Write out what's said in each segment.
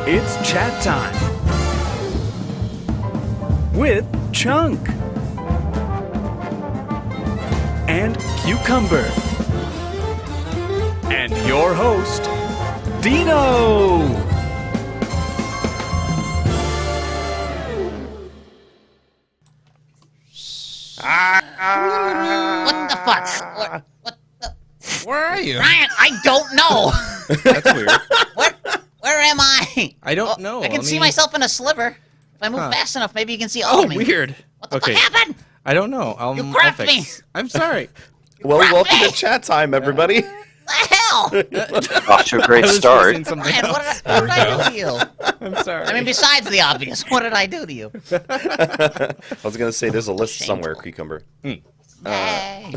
It's chat time with Chunk and Cucumber and your host, Dino. What the fuck? What the? Where are you? Ryan, I don't know. That's weird. Where am I? I don't know. I can see myself in a sliver. If I move fast enough, maybe you can see all Oh, of me. weird. What the fuck happened? I don't know. You grabbed me. I'm sorry. Well, grabbed welcome me. to chat time, everybody. The hell? Off to a great I was start. facing something Ryan, else. what did I do to you? I'm sorry. I mean, besides the obvious, what did I do to you? I was going to say there's a list Shameful. somewhere, Cucumber. Hey.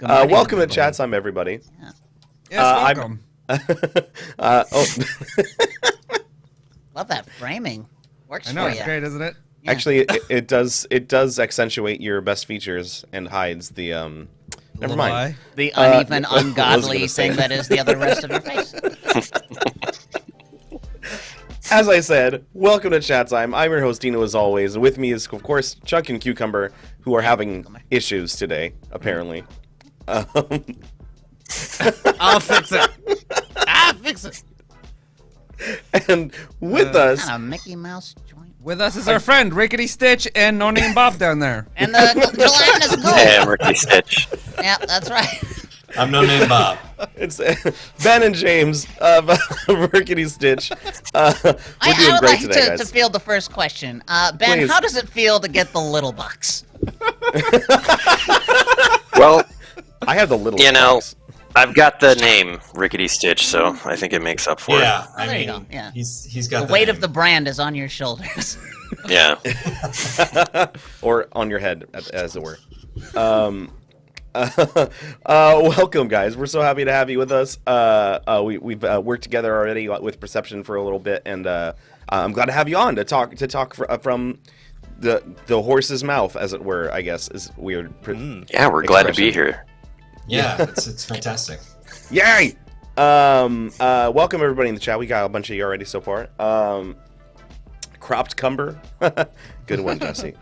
Welcome to chat time, everybody. Yes, welcome. Love that framing. Works I know, for it's you. great, isn't it? Yeah. Actually, it does accentuate your best features and hides the Never mind. Lie. The uneven, I was ungodly gonna say thing that is the other rest of your face. As I said, welcome to Chat Time. I'm your host, Dino, as always. And with me is, of course, Chuck and Cucumber, who are having issues today, apparently. I'll fix it. I'll fix it. And with us... Kind of Mickey Mouse joint. With us is our friend, Rickety Stitch, and No Name Bob down there. And the gelatinous gold. Hey, I'm Ricky Stitch. Yeah, that's right. I'm No Name Bob. It's Ben and James of Rickety Stitch. We're doing I would great like today, to guys. field the first question. Ben, Please. how does it feel to get the little box? Well, I have the little you know, box. I've got the name Rickety Stitch, so I think it makes up for Yeah, I there you mean, go, yeah. he's got The weight name. of the brand is on your shoulders. it. Yeah. Or on your head, as it were. Welcome, guys. We're so happy to have you with us. We've worked together already with Perception for a little bit, and I'm glad to have you on to talk from the horse's mouth, as it were. I guess is weird. Yeah, we're glad to be expression. here. Yeah, it's fantastic. Yay! Welcome everybody in the chat. We got a bunch of you already so far. Cropped Cumber, good one, Jesse.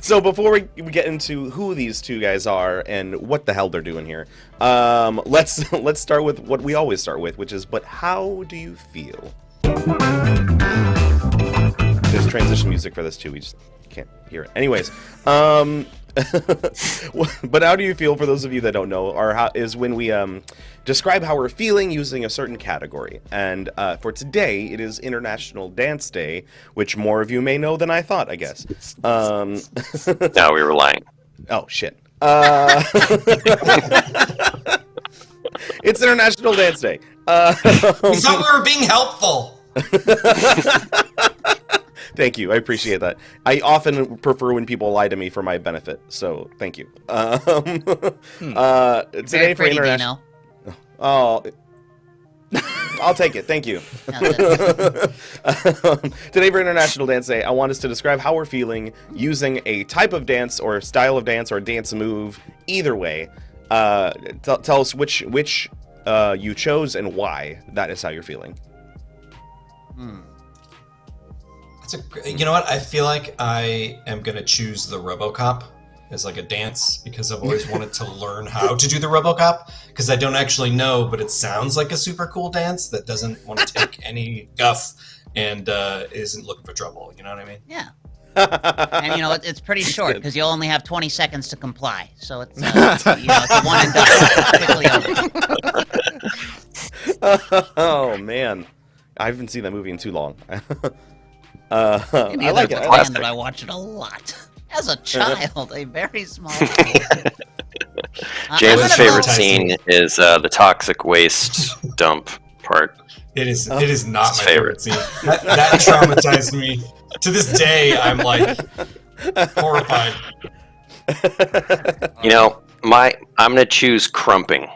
So before we get into who these two guys are and what the hell they're doing here, let's start with what we always start with, which is, but how do you feel? There's transition music for this too. We just can't hear it. Anyways, but how do you feel, for those of you that don't know, or how is when we describe how we're feeling using a certain category. And for today, it is International Dance Day, which more of you may know than I thought, I guess. No, we were lying. Oh, shit. It's International Dance Day. We thought we were being helpful. Thank you. I appreciate that. I often prefer when people lie to me for my benefit, so thank you. Today Very for pretty, International... Dino. Oh, I'll take it. Thank you. No, good. Today for International Dance Day, I want us to describe how we're feeling using a type of dance or style of dance or dance move. Either way, tell us which you chose and why that is how you're feeling. You know what? I feel like I am gonna choose the RoboCop as like a dance because I've always wanted to learn how to do the RoboCop because I don't actually know, but it sounds like a super cool dance that doesn't want to take any guff and isn't looking for trouble. You know what I mean? Yeah. And you know it's pretty short because you'll only have 20 seconds to comply. So it's it's a one and done. Quickly over. Oh man, I haven't seen that movie in too long. Maybe I like it. there's a I like band that I watch it a lot. As a child, a very small child. James' I'm gonna favorite go- scene is the toxic waste dump part. It is. It is not It's my favorite. favorite scene. That traumatized me. To this day, I'm like horrified. You know, I'm gonna choose crumping.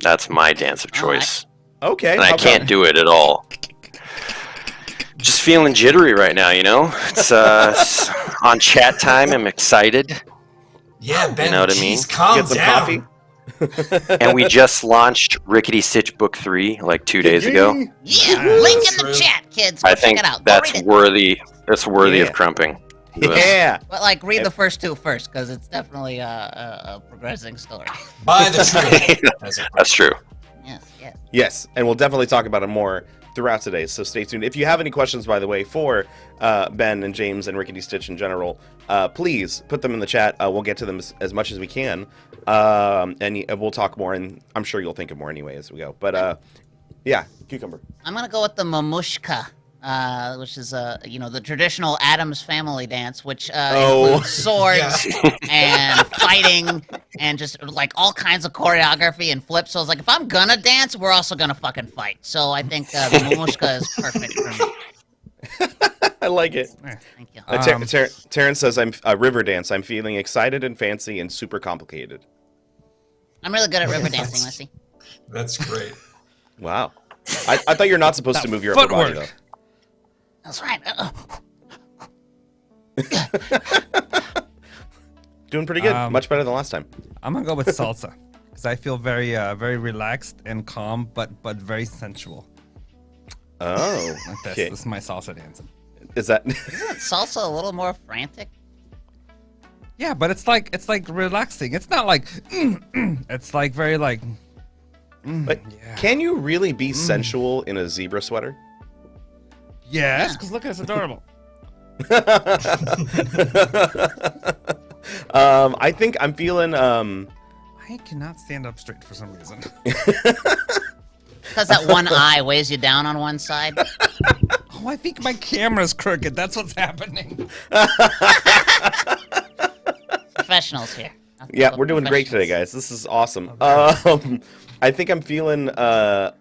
That's my dance of choice, Okay. and I how can't come? do it at all. Just feeling jittery right now, you know? It's on chat time. I'm excited. Yeah, Ben. You know what I mean? Geez, calm Get some down. coffee. And we just launched Rickety Stitch Book 3 like 2 days ago. Yeah, Yeah, link in true. the chat, kids. Go I check think it out. Go that's read it. worthy. That's worthy Yeah. of crumping. Yeah. But like, read the first two first, because it's definitely a progressing story. Buy the trilogy. as it were. That's true. Yes, yes. Yes, and we'll definitely talk about it more throughout today, so stay tuned. If you have any questions, by the way, for Ben and James and Rickety Stitch in general, please put them in the chat. We'll get to them as much as we can, and we'll talk more, and I'm sure you'll think of more anyway as we go. But, yeah, Cucumber. I'm gonna go with the mamushka, which is the traditional Addams Family dance, which includes swords and fighting and just like all kinds of choreography and flips. So I was like, if I'm gonna dance, we're also gonna fucking fight. So I think the mamushka is perfect for me. I like it. Thank you. Terrence says, I'm river dance. I'm feeling excited and fancy and super complicated. I'm really good at river dancing, Missy. That's great. Wow. I thought you're not supposed to move your upper body, though. Footwork. That's right. Doing pretty good. Much better than last time. I'm gonna go with salsa because I feel very, very relaxed and calm, but very sensual. Oh, Like this. okay. This is my salsa dancing. Is that? Isn't salsa a little more frantic? Yeah, but it's like relaxing. It's not like it's like very like But yeah. can you really be sensual in a zebra sweater? Yes, because look, it's adorable. I think I'm feeling. I cannot stand up straight for some reason. Because that one eye weighs you down on one side. Oh, I think my camera's crooked. That's what's happening. Professionals here. Yeah, we're doing great today, guys. This is awesome. I think I'm feeling. Oh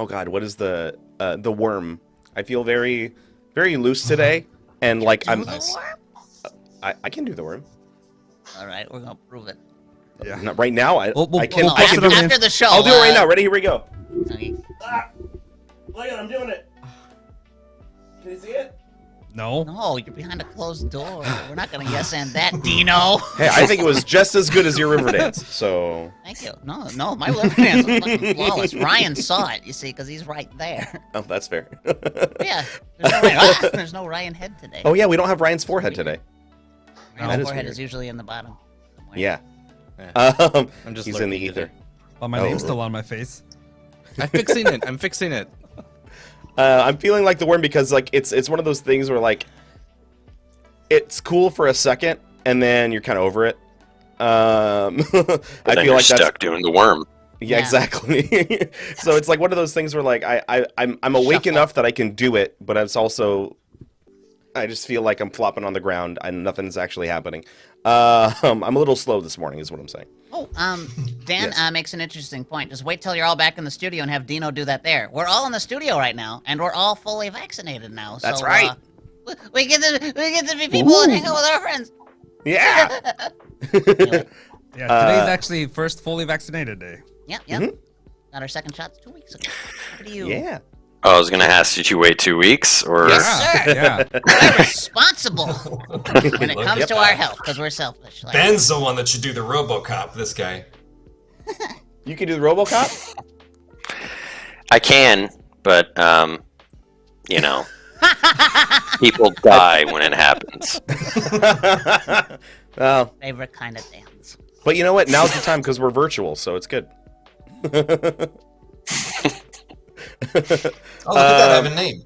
God, what is the worm? I feel very, very loose today, and like I'm. I can do the worm. All right, we're gonna prove it. Yeah. Not right now. I We'll can. No, I can do it. after the show. I'll do it right now. Ready? Here we go. Okay. Look at, I'm doing it. Can you see it? No. No, you're behind a closed door. We're not gonna yes and that, Dino. Hey, I think it was just as good as your river dance. So. Thank you. No, my liver dance was fucking flawless. Ryan saw it, you see, because he's right there. Oh, that's fair. Yeah, there's no Ryan head today. Oh yeah, we don't have Ryan's forehead today. My that is forehead weird. is usually in the bottom. somewhere. Yeah. I'm just He's in the lurking ether. today. Well, my name's still on my face. I'm fixing it. I'm fixing it. I'm feeling like the worm because like it's one of those things where like it's cool for a second and then you're kind of over it. I Then feel you're like that's stuck doing the worm. yeah, Yeah. exactly. So it's like one of those things where like I'm awake Shuffle. enough that I can do it, but it's also I just feel like I'm flopping on the ground and nothing's actually happening. I'm a little slow this morning, is what I'm saying. Oh, Dan Yes. makes an interesting point. Just wait till you're all back in the studio and have Dino do that there. We're all in the studio right now, and we're all fully vaccinated now. That's so, right. We get to be people and hang out with our friends. Yeah. Anyway, Yeah, today's actually first fully vaccinated day. yep. Got our second shots 2 weeks ago. What do you? Yeah. Oh, I was gonna ask, did you wait 2 weeks or? Yes, sir. Yeah. We're responsible when it comes Look to at our that. health because we're selfish. Like, Ben's the one that should do the RoboCop. This guy. You can do the RoboCop? I can, but you know, people die when it happens. Well, favorite kind of dance. but you know what? Now's the time because we're virtual, so it's good. Oh, look at that! I have a name.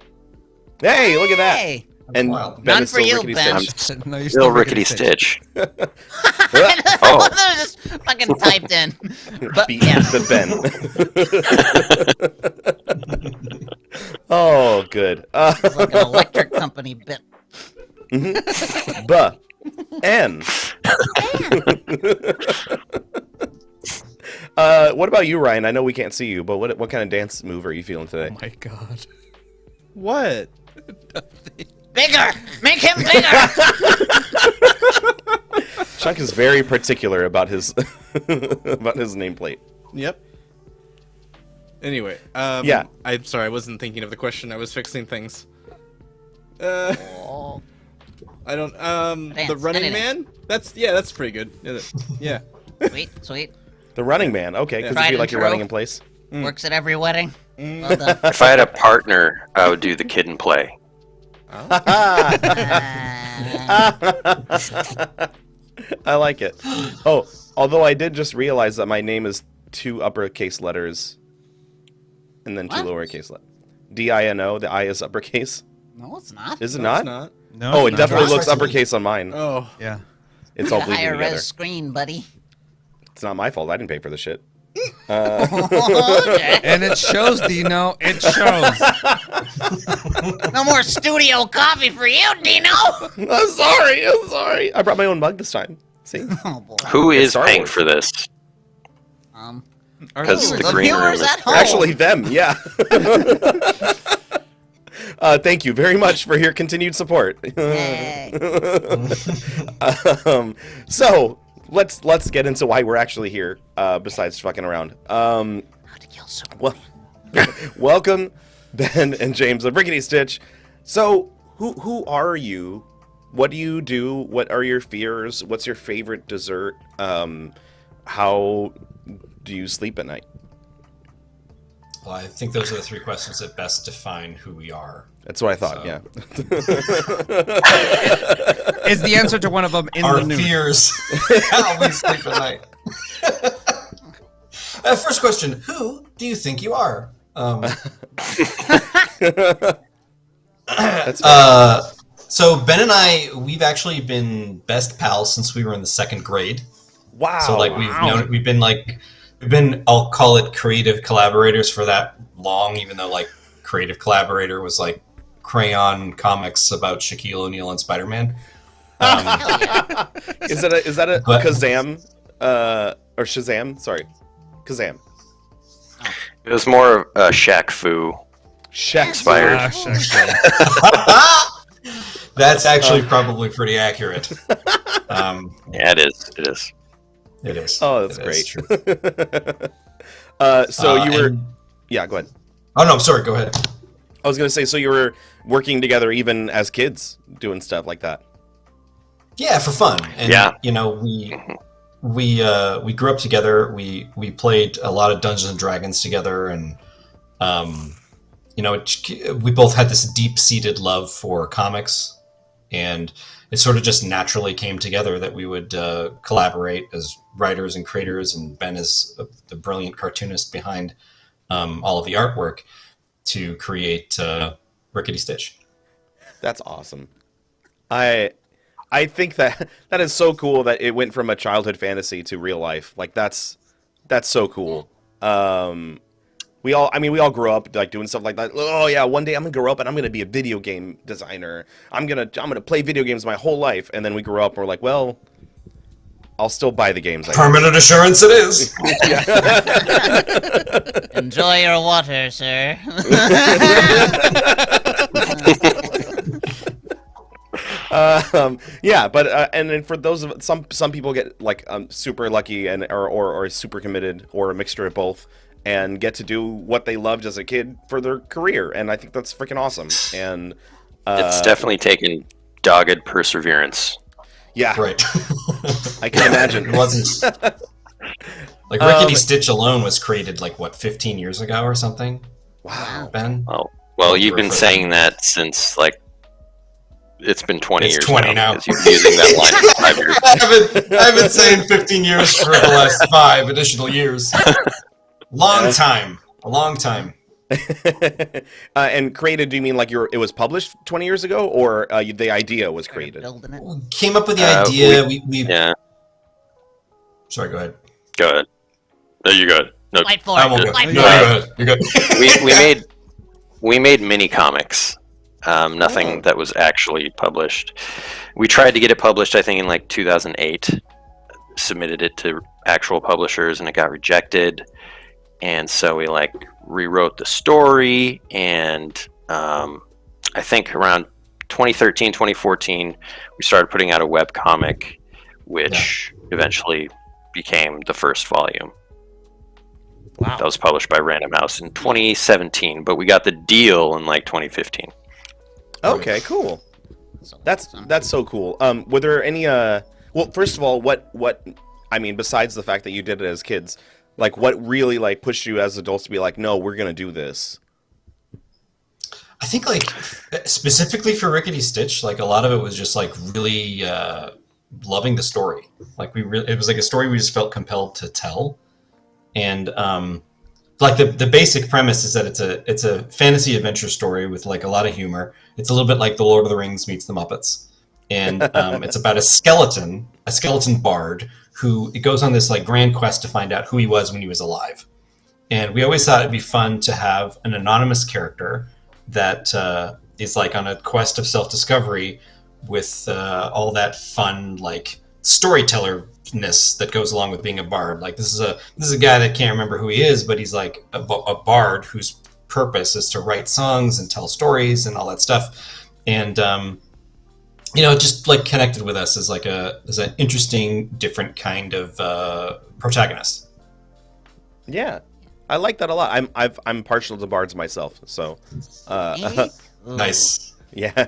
Hey, look at that. Hey, And Wild. Ben None is for still you, Rickety Ben. Stitch. No, you're Still Rickety Stitch. that Oh. was just fucking typed in. But Beat yeah, the Ben. Oh, good. it's like an electric company bit. Buh. N. What about you, Ryan? I know we can't see you, but what kind of dance move are you feeling today? Oh my god. What? Bigger! Make him bigger! Chunk is very particular about his about his nameplate. Yep. Anyway, Yeah. I'm sorry, I wasn't thinking of the question. I was fixing things. Oh, I don't. Dance, The Running anything. Man. That's pretty good. Yeah. sweet, sweet. The Running Man. Okay, because Tried you feel and like you're true. running in place. Works at every wedding. Well done. If I had a partner, I would do the kid and play. I like it. Oh, although I did just realize that my name is 2 uppercase letters and then 2 What? lowercase letters. D-I-N-O, the I is uppercase. No, it's not. Is it No, not? it's not. No, Oh, it it's definitely not. looks uppercase on mine. Oh. Yeah. It's all Need a bleeding higher together. res screen, buddy. It's not my fault. I didn't pay for the shit. Okay. And it shows, Dino. It shows. No more studio coffee for you, Dino. I'm sorry. I brought my own mug this time. See? Oh boy. Who It's is Star paying Wars. for this? Because Ooh, the the green room viewers is at home. Actually, them, yeah. Thank you very much for your continued support. Yay. So let's get into why we're actually here. Besides fucking around. How to kill Superman. Well, welcome, Ben and James of Rickety Stitch. So who are you? What do you do? What are your fears? What's your favorite dessert? How do you sleep at night? Well, I think those are the three questions that best define who we are. That's what I thought. So- Yeah. Is the answer to one of them in Our the news? fears. How we sleep at night. First question: who do you think you are? That's So Ben and I, we've actually been best pals since we were in the second grade. wow. So like we've been I'll call it creative collaborators for that long, even though like creative collaborator was like crayon comics about Shaquille O'Neal and Spider-Man. Hell yeah. Is that a But- Kazam or Shazam? Sorry, Kazam. It was more of Shaq Fu. Shaq. Inspired. That's actually probably pretty accurate. Yeah, it is. It is. It is. Oh, that's It is great. true. So you were, and- yeah. Go ahead. Oh no, I'm sorry. Go ahead. I was gonna say, so you were working together even as kids, doing stuff like that. Yeah, for fun. And, Yeah. You know, we grew up together. We played a lot of Dungeons and Dragons together, and you know, we both had this deep-seated love for comics, and it sort of just naturally came together that we would collaborate as writers and creators. And Ben is the brilliant cartoonist behind all of the artwork to create Rickety Stitch. That's awesome. I think that is so cool that it went from a childhood fantasy to real life. Like that's so cool. We all grew up like doing stuff like that. Oh yeah, one day I'm gonna grow up and I'm gonna be a video game designer. I'm gonna play video games my whole life. And then we grew up and we're like, well, I'll still buy the games. I guess. Permanent assurance it is. Enjoy your water, sir. Yeah, but and then for those of some people get like super lucky and or super committed or a mixture of both and get to do what they loved as a kid for their career, and I think that's freaking awesome. And It's definitely taken dogged perseverance. yeah, Right. I can imagine. It wasn't like Rickety Stitch alone was created like what 15 years ago or something. Wow. Ben. Oh, well, you've been For saying that since like it's been 20 It's years 20 now. because you've been using that line for 5 years. I've been saying 15 years for the last 5 additional years. Long time. A long time. And created? Do you mean like it was published 20 years ago, or the idea was created? Building it. We came up with the idea. We Yeah, Sorry, go ahead. go ahead. No, you go ahead. No, Fight for I it. won't go. Fight No, for go it. ahead. You're good. we made mini comics. Nothing that was actually published. We tried to get it published, I think, in like 2008. Submitted it to actual publishers, and it got rejected. And so we like rewrote the story, and I think around 2013, 2014, we started putting out a web comic, which eventually became the first volume. Wow. That was published by Random House in 2017, but we got the deal in like 2015. Okay, cool. So That's awesome. so cool. Were there any well, first of all, what I mean, besides the fact that you did it as kids, like what really like pushed you as adults to be like, no, we're gonna do this? I think like specifically for Rickety Stitch, like a lot of it was just like really loving the story. Like it was like a story we just felt compelled to tell. And like the basic premise is that it's a fantasy adventure story with like a lot of humor. It's a little bit like The Lord of the Rings meets the Muppets. And it's about a skeleton bard who it goes on this like grand quest to find out who he was when he was alive. And we always thought it'd be fun to have an anonymous character that is like on a quest of self-discovery with all that fun like storytellerness that goes along with being a bard. Like this is a guy that can't remember who he is, but he's like a bard whose purpose is to write songs and tell stories and all that stuff. And you know, it just like connected with us as like as an interesting, different kind of protagonist. Yeah, I like that a lot. I'm partial to bards myself, so Eh? Ooh. Nice. yeah.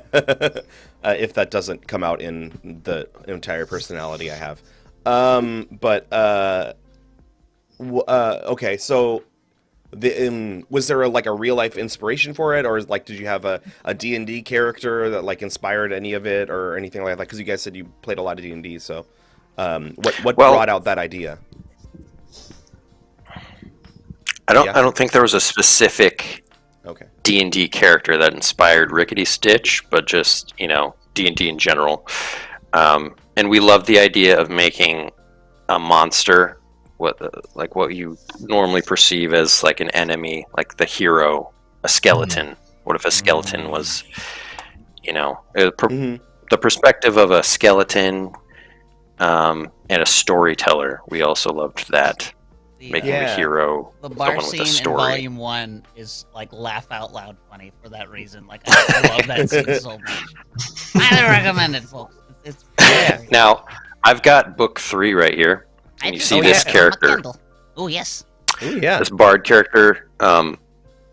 If that doesn't come out in the entire personality I have, but okay, so was there like a real life inspiration for it, or like did you have a D&D character that like inspired any of it or anything like that? Because you guys said you played a lot of D&D, so what brought out that idea? I don't think there was a specific Okay. D&D character that inspired Rickety Stitch, but just, D&D in general. And we love the idea of making a monster, what you normally perceive as like an enemy, like the hero, a skeleton. What if a skeleton was, the perspective of a skeleton and a storyteller. We also loved that. Making the hero the bar someone with a scene in story. Volume 1 is like laugh out loud funny for that reason. Like I love that scene so much. Highly recommend it, folks. It's very Now, I've got book 3 right here, and you see this character, Oh yes. Ooh, yeah. this bard character,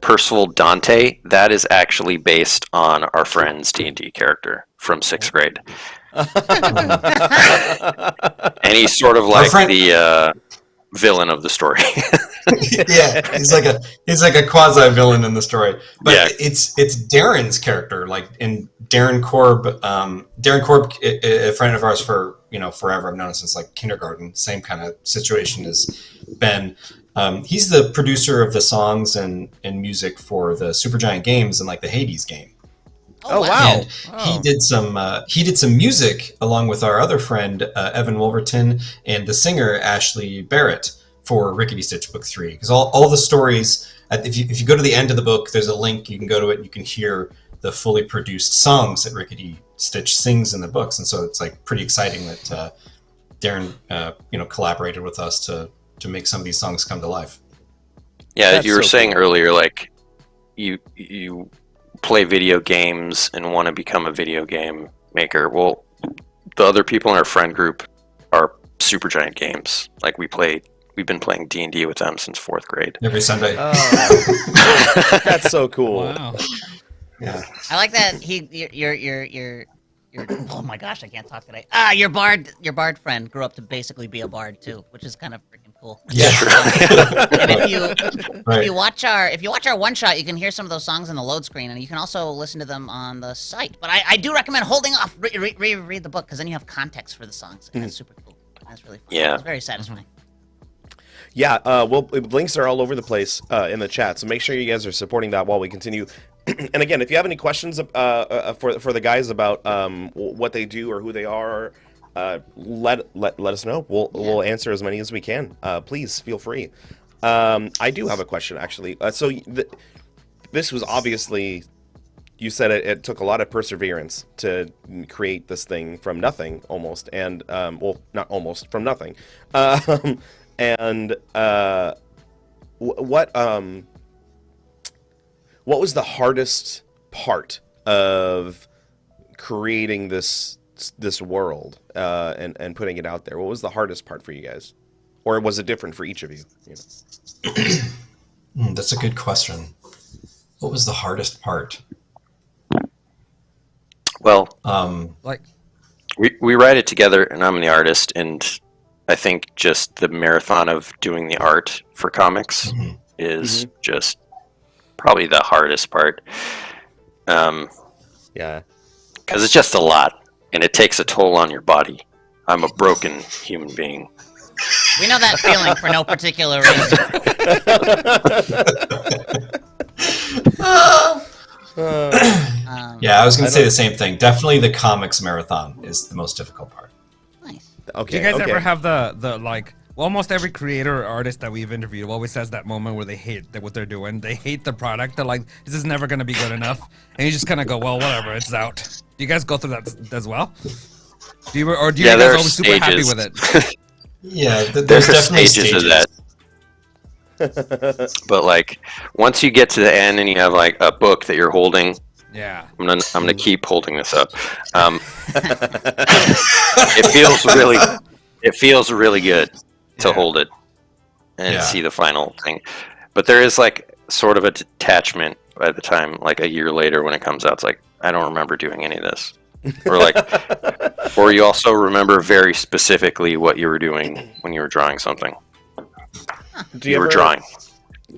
Percival Dante. That is actually based on our friend's D&D character from 6th grade, and he's sort of like the villain of the story. Yeah, he's like a quasi villain in the story. But it's Darren's character, like in Darren Korb. Darren Korb, a friend of ours for forever. I've known him since like kindergarten. Same kind of situation as Ben. He's the producer of the songs and music for the Supergiant games and like the Hades game. Oh wow! And he did some music along with our other friend Evan Wolverton and the singer Ashley Barrett for Rickety Stitch Book 3. Because all the stories, if you go to the end of the book, there's a link. You can go to it. And you can hear the fully produced songs that Rickety Stitch sings in the books, and so it's like pretty exciting that Darren collaborated with us to make some of these songs come to life. Yeah, That's you were so saying cool. earlier, like you play video games and want to become a video game maker. Well, the other people in our friend group are Supergiant Games. Like we've been playing D&D with them since 4th grade. Every Sunday. That's so cool. Wow. Yeah. I like that your oh my gosh, I can't talk today. Your bard friend grew up to basically be a bard too, which is kind of freaking cool. Yeah. And if you watch our one shot, you can hear some of those songs in the load screen, and you can also listen to them on the site. But I do recommend holding off, read the book, because then you have context for the songs, and it's super cool. That's really fun. Yeah. It's very satisfying. Yeah, links are all over the place in the chat, so make sure you guys are supporting that while we continue. And again, if you have any questions for the guys about what they do or who they are, let us know. We'll answer as many as we can. Please feel free. I do have a question actually. This was obviously, you said it took a lot of perseverance to create this thing from nothing almost, and not almost, from nothing. And what was the hardest part of creating this world and putting it out there? What was the hardest part for you guys, or was it different for each of you? That's a good question. What was the hardest part? Well, Like, we write it together, and I'm the artist, and I think just the marathon of doing the art for comics is just probably the hardest part. Yeah. Because it's just a lot, and it takes a toll on your body. I'm a broken human being. We know that feeling for no particular reason. Yeah, I was going to say the same thing. Definitely the comics marathon is the most difficult part. Nice. Okay. do you guys okay. ever have the like? Well, almost every creator or artist that we've interviewed always has that moment where they hate what they're doing. They hate the product. They're like, "This is never going to be good enough," and you just kind of go, "Well, whatever, it's out." Do you guys go through that as well? Do you Yeah, guys there are always super happy stages. with it? Yeah, There there's are definitely stages of that. But like, once you get to the end and you have like a book that you're holding, Yeah. I'm gonna keep holding this up. It feels really good to hold it and see the final thing. But there is like sort of a detachment by the time, like a year later when it comes out. It's like, I don't remember doing any of this. Or like, or you also remember very specifically what you were doing when you were drawing something. Do You were ever- drawing.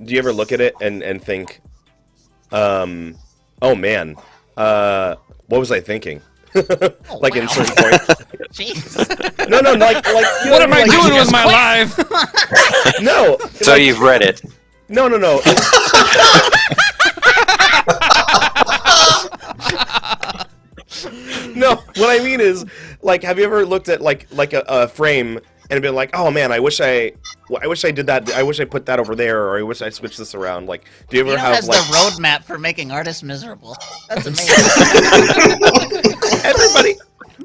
do you ever look at it and think, oh man, what was I thinking? Like in certain points. Jeez. No, like you know What am I like, doing with my life? No. So like, you've read it. No. No, what I mean is, like, have you ever looked at like a frame and been like, oh man, I wish I did that. I wish I put that over there, or I wish I switched this around. Like, do you ever have has like the roadmap for making artists miserable? That's amazing. everybody?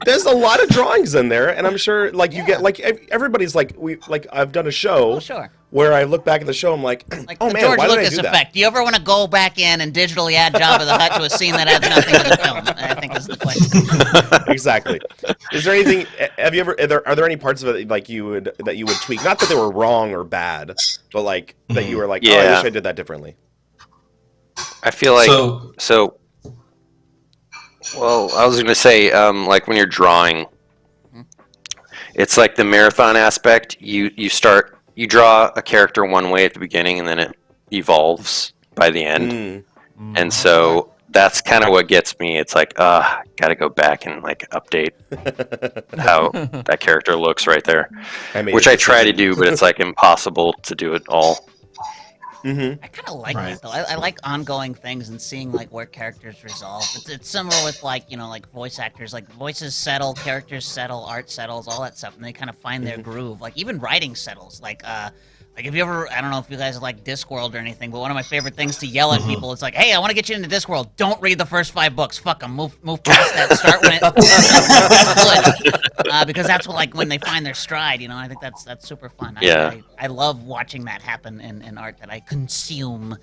There's a lot of drawings in there, and I'm sure like you get like everybody's like I've done a show Oh, sure. where I look back at the show, I'm like, Like oh the man, George why did I Lucas do that? effect. Do you ever want to go back in and digitally add Jabba the Hutt to a scene that adds nothing to the film? I think is the question. Exactly. Is there anything? Have you ever? Are there any parts of it like that you would tweak? Not that they were wrong or bad, but like that you were like, oh, I Yeah. wish I did that differently. I feel like So- Well, I was going to say, like when you're drawing, it's like the marathon aspect. You draw a character one way at the beginning, and then it evolves by the end. And so that's kind of what gets me. It's like, got to go back and like update how that character looks right there, which I try to do, but it's like impossible to do it all. I kind of like Right. that though. I like ongoing things and seeing like where characters resolve. It's similar with like like voice actors. Like voices settle, characters settle, art settles, all that stuff, and they kind of find their groove. Like even writing settles. Like if you ever, I don't know if you guys like Discworld or anything, but one of my favorite things to yell at people is like, "Hey, I want to get you into Discworld. Don't read the first 5 books. Fuck them. Move past that. Start when it's good." Because that's what, like when they find their stride. I think that's super fun. Yeah. I love watching that happen in art that I consume.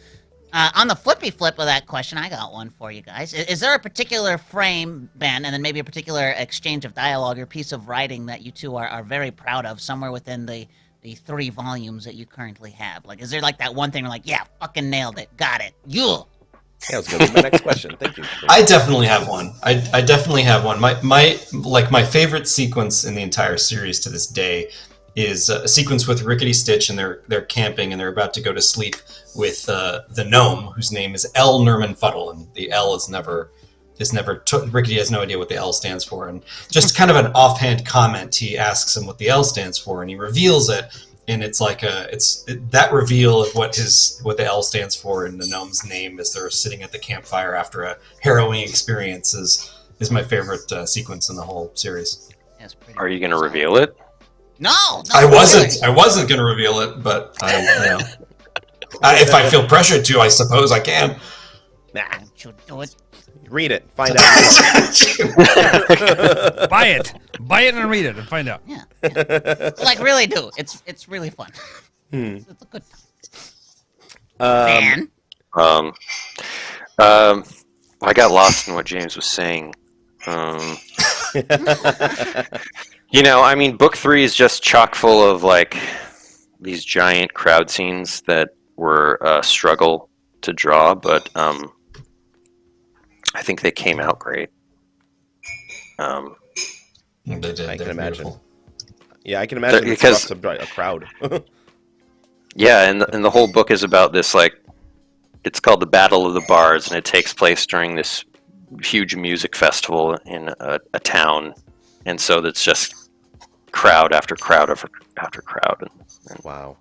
On the flippy flip of that question, I got one for you guys. Is there a particular frame, Ben, and then maybe a particular exchange of dialogue or piece of writing that you two are very proud of somewhere within the 3 volumes that you currently have? Like, is there like that one thing where like, yeah, fucking nailed it, got it, yeah. Yeah, that was gonna be my next question. Thank you. I definitely have one. I definitely have one. My favorite sequence in the entire series to this day is a sequence with Rickety Stitch, and they're camping and they're about to go to sleep with the gnome whose name is L. Nerman Fuddle, and the L is never Rickety has no idea what the L stands for, and just kind of an offhand comment, he asks him what the L stands for, and he reveals it, and it's like that reveal of what the L stands for in the gnome's name as they're sitting at the campfire after a harrowing experience is my favorite sequence in the whole series. That's pretty Are you going to reveal it? No, I wasn't going to reveal it, but if I feel pressured to, I suppose I can. Nah, Don't you do it. read it. Find out. Buy it and read it and find out. Yeah. Like really do. It's really fun. It's a good time. Man. I got lost in what James was saying. I mean, book 3 is just chock full of like these giant crowd scenes that were a struggle to draw, but I think they came out great. They did. I can They're imagine. beautiful. Yeah, I can imagine it's Because- rough to a crowd. Yeah, and the whole book is about this, like, it's called the Battle of the Bards, and it takes place during this huge music festival in a town, and so that's just crowd after crowd after crowd, and Wow.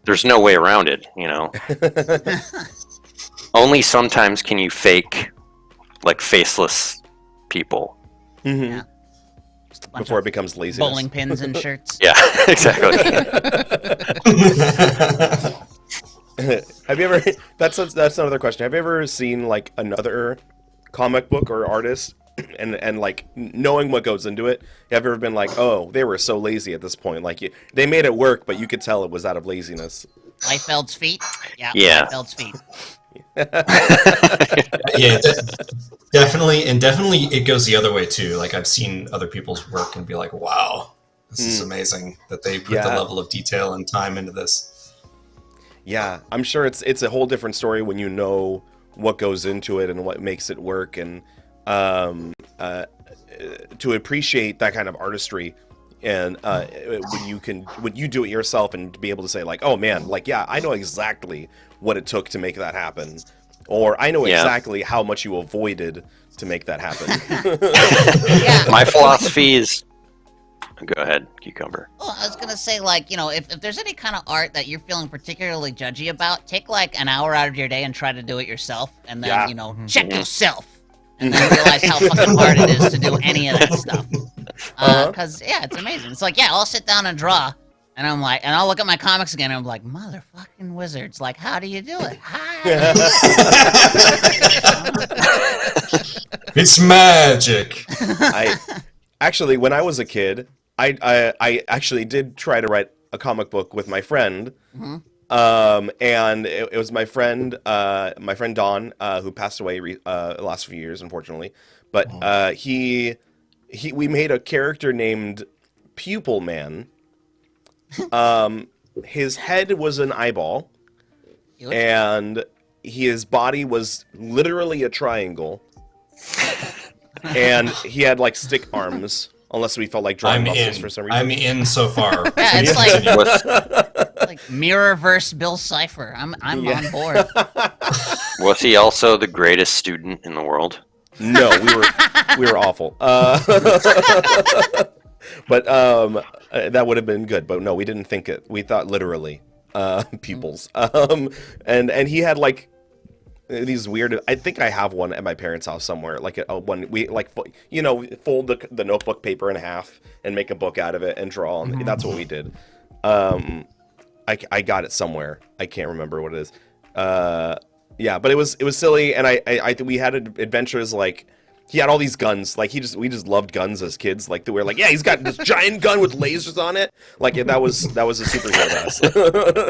there's no way around it, Only sometimes can you fake, like, faceless people. Mm-hmm. Just a bunch Before it of becomes laziness. bowling pins and shirts. Yeah, exactly. Have you ever? That's another question. Have you ever seen like another comic book or artist, and like knowing what goes into it? Have you ever been like, oh, they were so lazy at this point? Like they made it work, but you could tell it was out of laziness. Liefeld's feet? Yeah. Yeah. Liefeld's feet. Yeah, definitely it goes the other way too. Like I've seen other people's work and be like, wow, this is amazing that they put the Yeah. level of detail and time into this. Yeah, I'm sure it's a whole different story when you know what goes into it and what makes it work, and to appreciate that kind of artistry, and when you do it yourself and be able to say like, oh man, like yeah, I know exactly what it took to make that happen, or I know exactly how much you avoided to make that happen. Yeah. My philosophy is. Go ahead, Cucumber. Well, I was gonna say, like, you know, if there's any kind of art that you're feeling particularly judgy about, take like an hour out of your day and try to do it yourself, and then you know, check yourself, and then realize how fucking hard it is to do any of that stuff. Because yeah, it's amazing. It's like, yeah, I'll sit down and draw, and I'm like, and I'll look at my comics again, and I'm like, motherfucking wizards, like, how do you do it? It's magic. Actually, when I was a kid, I actually did try to write a comic book with my friend, and it was my friend Don, who passed away the last few years, unfortunately. But we made a character named Pupil Man. His head was an eyeball, and his body was literally a triangle, and he had like stick arms. Unless we felt like drawing muscles for some reason. I'm in so far. Yeah, it's like Mirrorverse Bill Cipher. I'm on board. Was he also the greatest student in the world? No, we were awful. But that would have been good. But no, we didn't think it. We thought literally pupils. And he had like these weird. I think I have one at my parents' house somewhere. Like one we like, you know, fold the notebook paper in half and make a book out of it and draw. And that's what we did. I got it somewhere. I can't remember what it is. Yeah, but it was silly, and I we had adventures like. He had all these guns. Like we just loved guns as kids. Like we were like, yeah, he's got this giant gun with lasers on it. Like that was a superhero to us.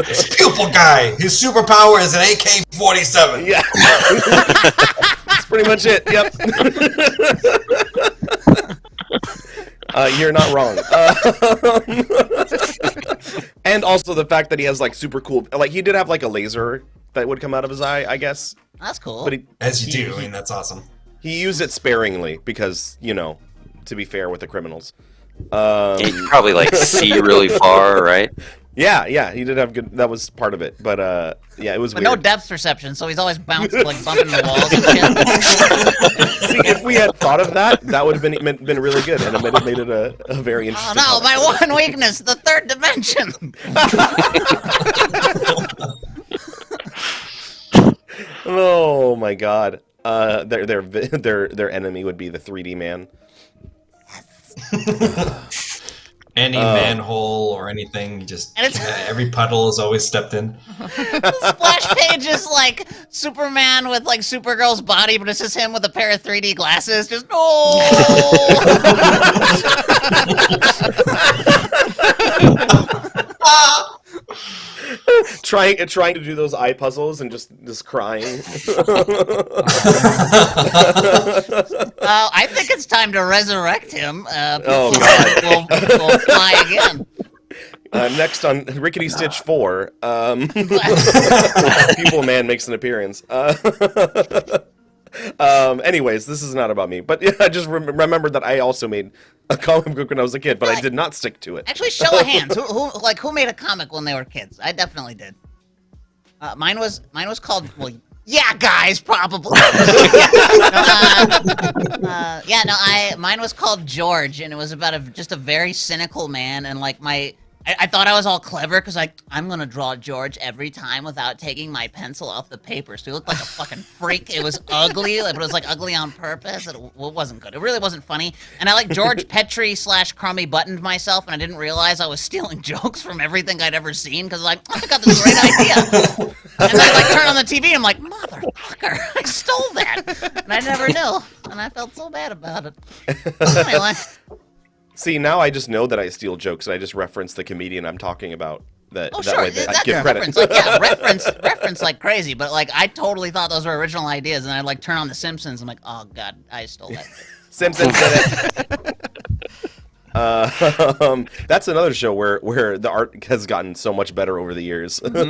It's Pupil Guy. His superpower is an AK-47. Yeah, that's pretty much it. Yep. You're not wrong. And also the fact that he has like super cool. Like he did have like a laser that would come out of his eye, I guess. That's cool. But As you do. I mean, that's awesome. He used it sparingly because, you know, to be fair with the criminals. Yeah, you can probably like see really far, right? Yeah, he did have good. That was part of it, but yeah, it was but weird. no depth perception, so he's always bouncing, like bumping the walls and shit. See, if we had thought of that, that would have been really good, and it would have made it a very interesting. Oh no, my one weakness, the third dimension. Oh my god. Their enemy would be the 3D man. Any manhole or anything, just every puddle is always stepped in. The splash page is like Superman with like Supergirl's body, but it's just him with a pair of 3D glasses. Just trying to do those eye puzzles and just crying. I think it's time to resurrect him. Oh god, we'll fly again. Next on Rickety Stitch 4, Pupil Man makes an appearance. Anyways, this is not about me, but yeah, I just remembered that I also made a comic book when I was a kid, but I did not stick to it. Actually, show of hands. Who made a comic when they were kids? I definitely did. Mine was called, well, yeah, guys, probably. Mine was called George, and it was about just a very cynical man, and like I thought I was all clever because I'm gonna draw George every time without taking my pencil off the paper. So he looked like a fucking freak. It was ugly, but it was like ugly on purpose. It wasn't good. It really wasn't funny. And I like George Petrie / Crummy buttoned myself, and I didn't realize I was stealing jokes from everything I'd ever seen because like, oh, I got this great idea. And then I like turn on the TV, and I'm like, motherfucker, I stole that, and I never knew, and I felt so bad about it. Anyway. See, now I just know that I steal jokes, and I just reference the comedian I'm talking about. That sure, way I give credit. Reference, like, yeah, reference like crazy. But like, I totally thought those were original ideas, and I like turn on The Simpsons. I'm like, oh god, I stole that. Simpsons did it. That's another show where the art has gotten so much better over the years. But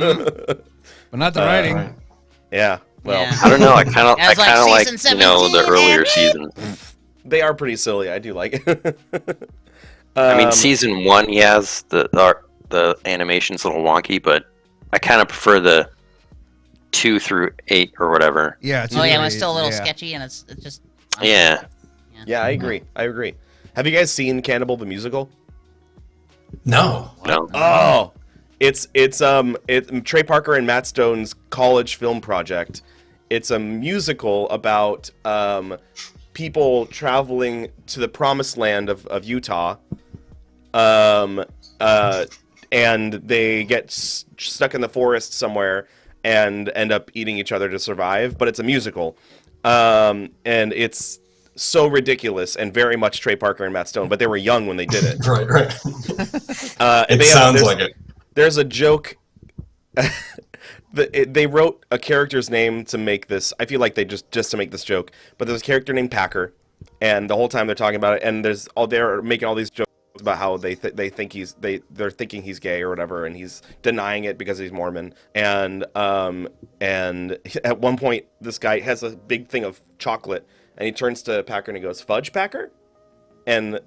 not the writing. Yeah. Well, Yeah. I don't know. I kind of like season the 17, earlier and- seasons. they are pretty silly. I do like it. I mean, season 1, he has the animation's a little wonky, but I kind of prefer the 2 through 8 or whatever. Yeah. Oh yeah, when it's still a little sketchy and it's just. Yeah. Yeah, I agree. Have you guys seen Cannibal the Musical? No. No. Oh, it's Trey Parker and Matt Stone's college film project. It's a musical about people traveling to the promised land of Utah, and they get stuck in the forest somewhere and end up eating each other to survive. But it's a musical, and it's so ridiculous and very much Trey Parker and Matt Stone. But they were young when they did it. Right. And Sounds like it. There's a joke. They wrote a character's name to make this. I feel like they just to make this joke. But there's a character named Packer, and the whole time they're talking about it, and they're making all these jokes about how they're thinking he's gay or whatever, and he's denying it because he's Mormon. And at one point, this guy has a big thing of chocolate, and he turns to Packer and he goes, "Fudge, Packer," and.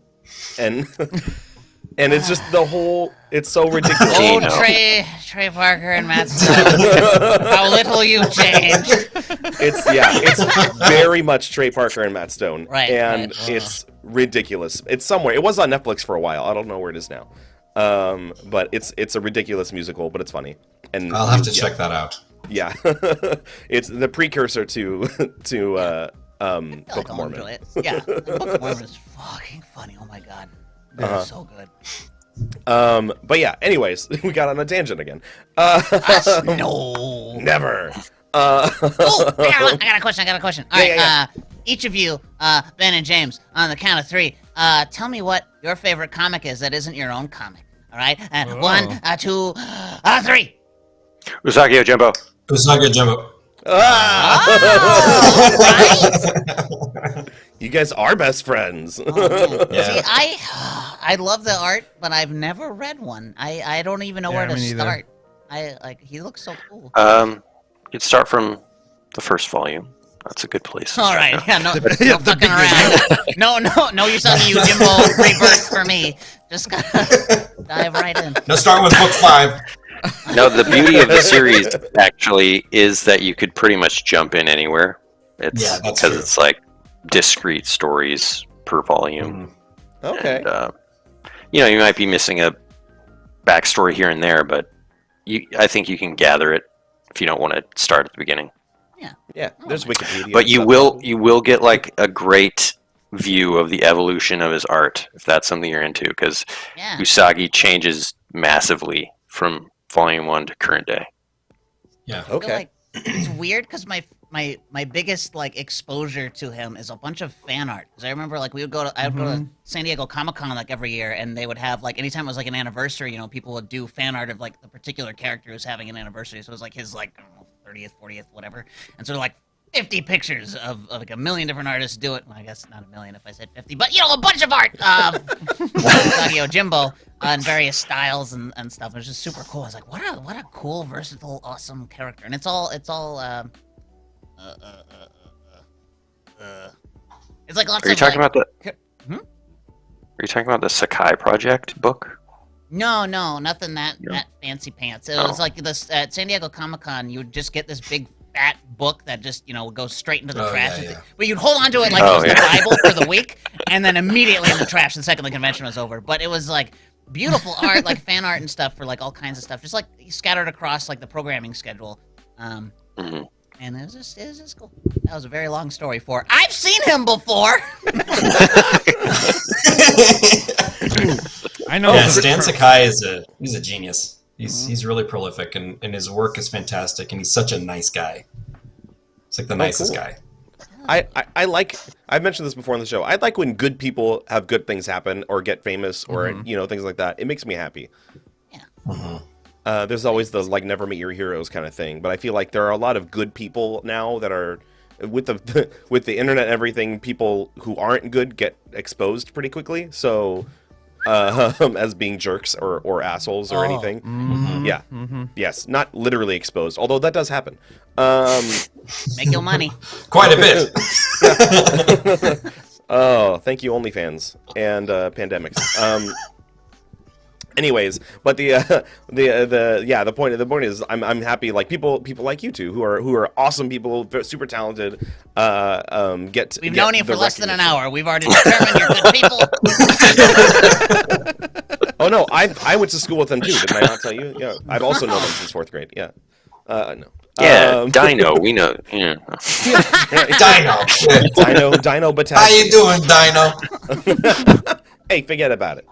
And it's just it's so ridiculous. Oh, Trey Parker and Matt Stone. How little you've changed. It's very much Trey Parker and Matt Stone. Right. And it's ridiculous. It's somewhere. It was on Netflix for a while. I don't know where it is now. But it's a ridiculous musical, but it's funny. And I'll have to check that out. Yeah. It's the precursor to Book of Mormon. Enjoy it. Yeah, the Book of Mormon is fucking funny. Oh my god. It's so good. But yeah, anyways, we got on a tangent again. No. Never. Oh, I got a question. All right, Yeah. Each of you, Ben and James, on the count of 3, tell me what your favorite comic is that isn't your own comic. All right, and 1, 2, 3. Usagi Ojimbo. Usagi Jumbo. You guys are best friends. Oh, Yeah. see, I love the art, but I've never read one. I don't even know where to me neither. start. He looks so cool. You'd start from the first volume. That's a good place. to All start right, out. yeah, no fucking around. No, Usagi Ujimbo rebirth for me. Just gotta dive right in. Now start with book 5. No, the beauty of the series actually is that you could pretty much jump in anywhere. It's Yeah, that's because true. it's like discrete stories per volume. Okay. And, you might be missing a backstory here and there, but I think you can gather it if you don't want to start at the beginning. Yeah, there's Wikipedia. But and you stuff. will get like a great view of the evolution of his art if that's something you're into, because Yeah. Usagi changes massively from volume 1 to current day. Yeah. I feel Okay. like it's weird because my biggest like exposure to him is a bunch of fan art. Because I remember like I would go to San Diego Comic-Con like every year, and they would have like anytime it was like an anniversary, people would do fan art of like the particular character who's having an anniversary. So it was like his like I don't know 30th, 40th, whatever, and sort of like 50 pictures of like a million different artists do it. Well, I guess not a million if I said 50, but a bunch of art. Usagi Jimbo in various styles and stuff. It was just super cool. I was like, what a cool, versatile, awesome character. And it's all it's like lots Are you of talking like, about the? Hmm? Are you talking about the Sakai Project book? No, nothing that fancy pants. It was Oh. like this at San Diego Comic-Con. You would just get this big fat book that just would go straight into the Oh, trash. yeah. But you'd hold on to it like it was the Bible for the week, and then immediately in the trash the second the convention was over. But it was like beautiful art, like fan art and stuff for like all kinds of stuff, just like scattered across like the programming schedule. Mhm. And it was just cool. That was a very long story for I've seen him before. I know. Yeah, Stan Sakai he's a genius. He's really prolific, and his work is fantastic, and he's such a nice guy. It's like the nicest cool. guy. I like. I've mentioned this before on the show. I like when good people have good things happen or get famous or things like that. It makes me happy. There's always the like never meet your heroes kind of thing, but I feel like there are a lot of good people now that are with the with the internet and everything. People who aren't good get exposed pretty quickly. So as being jerks or assholes or anything. Yeah. Yes, not literally exposed, although that does happen. Make your money. Quite a bit. Oh, thank you, OnlyFans and pandemics. Anyways, but the point is I'm happy, like people like you two who are awesome people, super talented. We've known you for less than an hour. We've already determined you're good people. Oh no, I went to school with them too. Didn't I not tell you? Yeah, I've also known them since 4th grade. Yeah. No. Yeah, Dino, we know. Yeah. Dino. Battalion. How you doing, Dino? Hey, forget about it.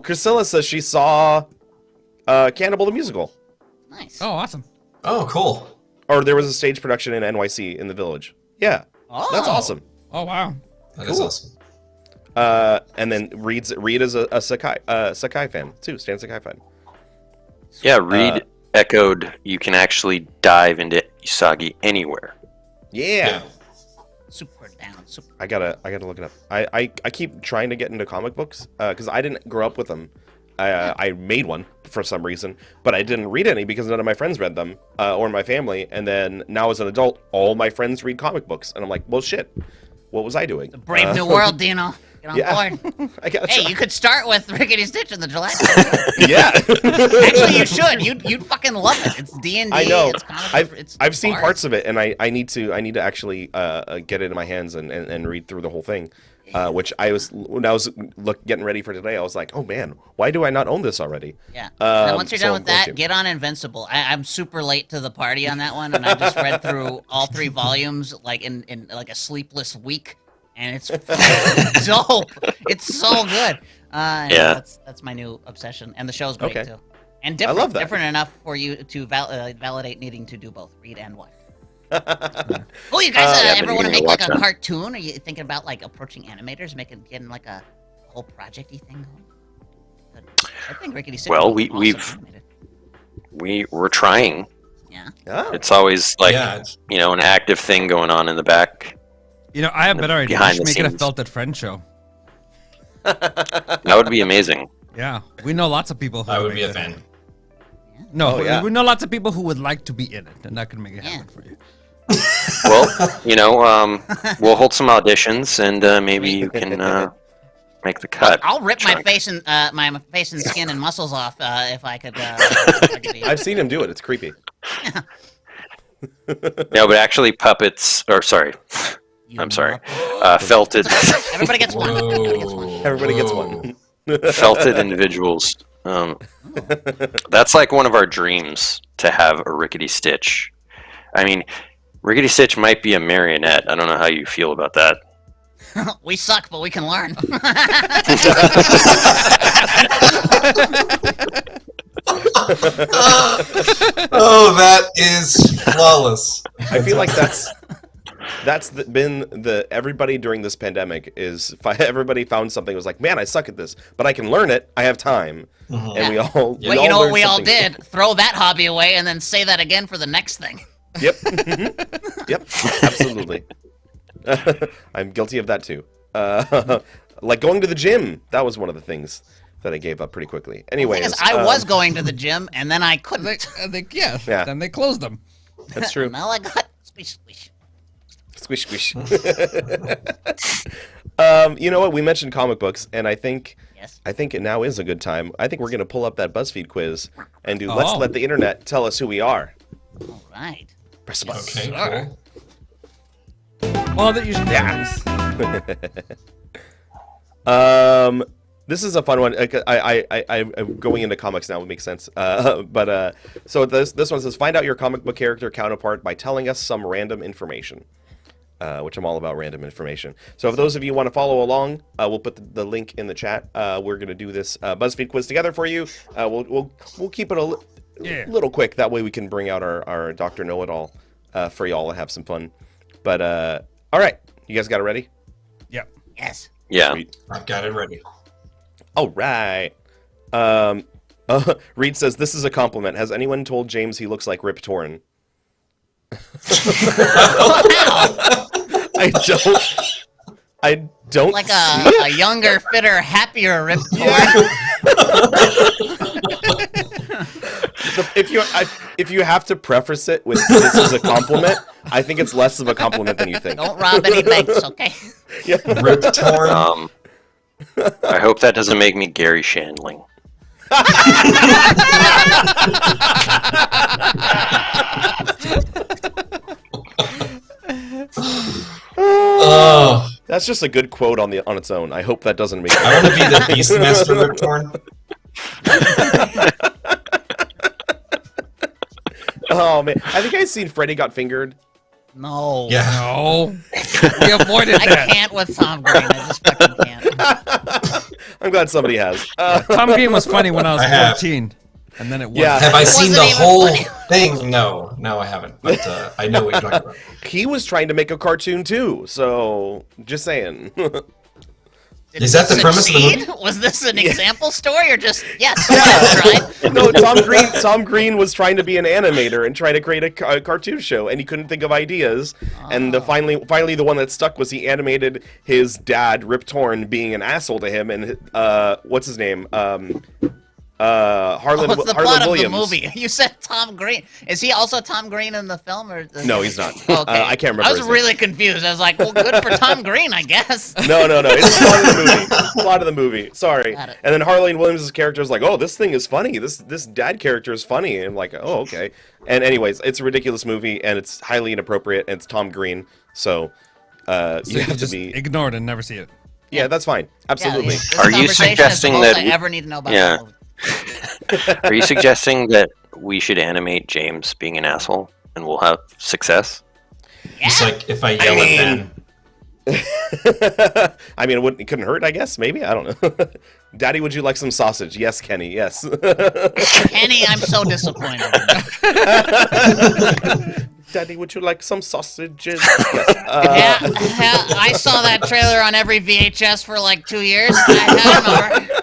Priscilla says she saw Cannibal the Musical. Nice. Oh, awesome. Oh, cool. Or there was a stage production in NYC in the Village. Yeah. Oh. That's awesome. Oh, wow. That is awesome. And then Reed is a Sakai fan too. Stan Sakai fan. Yeah, Reed echoed. You can actually dive into Usagi anywhere. Yeah. Super down. Super. I gotta look it up. I keep trying to get into comic books because I didn't grow up with them. I made one for some reason, but I didn't read any because none of my friends read them or my family. And then now as an adult, all my friends read comic books, and I'm like, well, shit. What was I doing? The brave new world, Dino. Get on board. I gotta Hey, try. you could start with Rickety Stitch in the July. Yeah. Actually, you should. You'd fucking love it. It's D&D. I know. It's kind of, I've seen bars. parts of it, and I need to actually get it in my hands and read through the whole thing. Which when I was getting ready for today, I was like, oh man, why do I not own this already? Yeah. And once you're so done I'm with going that, to. get on Invincible. I'm super late to the party on that one, and I just read through all 3 volumes like in like a sleepless week, and it's fucking dope. It's so good. Yeah. That's my new obsession, and the show's great Okay. too. And different, love that. different enough for you to validate needing to do both, read and watch. Oh, you guys Yeah, ever but want to you make like watch a that. cartoon? Are you thinking about like approaching animators, getting like a whole project-y thing going? I think Rickety Stitch Well, would be awesome animated. We're trying. Yeah. Oh. It's always like Yeah. an active thing going on in the back. You know, I have a better idea. We Behind should the make it a scenes. Felt It Friend show. That would be amazing. Yeah, we know lots of people who I would make be a it. fan. No, Oh, yeah. we know lots of people who would like to be in it, and that could make it happen Yeah. for you. Well, we'll hold some auditions, and maybe you can make the cut. I'll rip my Chunk. face and skin and muscles off if I could. I've seen him do it. It's creepy. No, but actually, puppets. Or sorry, I'm sorry. Felted, Everybody gets one. Everybody gets one. Everybody gets one. felted individuals. That's like one of our dreams to have a Rickety Stitch. I mean, Rickety Stitch might be a marionette. I don't know how you feel about that. We suck, but we can learn. Oh, that is flawless. I feel like been the everybody during this pandemic is everybody found something that was like, man, I suck at this, but I can learn it. I have time, and we all. But you know what we all did? Throw that hobby away and then say that again for the next thing. Yep. Yep. Absolutely. I'm guilty of that too. Like going to the gym. That was one of the things that I gave up pretty quickly. Anyways, Because I was going to the gym and then I couldn't. I think, yeah. Yeah. Then they closed them. that's true. Now I got squish squish. Squish, squish. You know what? We mentioned comic books, and I think Yes. it now is a good time. I think we're going to pull up that BuzzFeed quiz and do Let's Oh. Let the Internet Tell Us Who We Are. All right. Press the button. Okay, cool. Well, that usually This is a fun one. I'm going into comics now. It makes sense. So this one says, find out your comic book character counterpart by telling us some random information. Which I'm all about random information. So if those of you want to follow along, we'll put the link in the chat. We're gonna do this BuzzFeed quiz together for you. We'll keep it little quick. That way we can bring out our Dr. Know-It-All for y'all and have some fun. But all right, you guys got it ready? Yeah. Yes. Yeah. Sweet. I've got it ready. All right. Reed says, this is a compliment. Has anyone told James he looks like Rip Torn? I don't Like see a it. younger, fitter, happier Rip Torn. if you have to preface it with this is a compliment, I think it's less of a compliment than you think. Don't rob any banks, okay? Yeah. Rip torn. I hope that doesn't make me Gary Shandling. Oh, That's just a good quote on its own. I hope that doesn't make I want to be the Beastmaster Rip torn. Oh man, I think I've seen Freddy Got Fingered. No. Yeah. No, we avoided I that. can't with Tom Green. I just fucking can't. I'm glad somebody has. Tom Green was funny when I was I have. 14, and then it was. Yeah. Have I seen the wasn't even whole funny. thing? No, I haven't. But I know what you're talking about. He was trying to make a cartoon too, so just saying. Did Is that the it premise of the succeed? movie? Was this an example story or just yes? Right? No, Tom Green was trying to be an animator and try to create a cartoon show, and he couldn't think of ideas. And finally, the one that stuck was he animated his dad, Rip Torn, being an asshole to him, and what's his name? Harlan What's the Harlan plot Williams. of the movie? You said Tom Green. Is he also Tom Green in the film? Or No, he's not. Okay. I can't remember. I was his name. really confused. I was like, well, good for Tom Green, I guess. No. It's the plot of the movie. Plot of the movie. Sorry. Got it. And then Harlan Williams' character is like, "Oh, this thing is funny. This dad character is funny." And I'm like, "Oh, okay." And anyways, it's a ridiculous movie, and it's highly inappropriate, and it's Tom Green, so So you you have to just be. ignore it and never see it. Yeah, that's fine. Absolutely. Yeah, this Are you conversation is suggesting the most that I ever need to know about yeah. the movie. Are you suggesting that we should animate James being an asshole and we'll have success? It's like if I yell at Ben. I mean, it couldn't hurt, I guess. Maybe, I don't know. Daddy, would you like some sausage? Yes, Kenny. Yes. Kenny, I'm so disappointed. Daddy, would you like some sausages? Yeah, I saw that trailer on every VHS for like 2 years. I remember.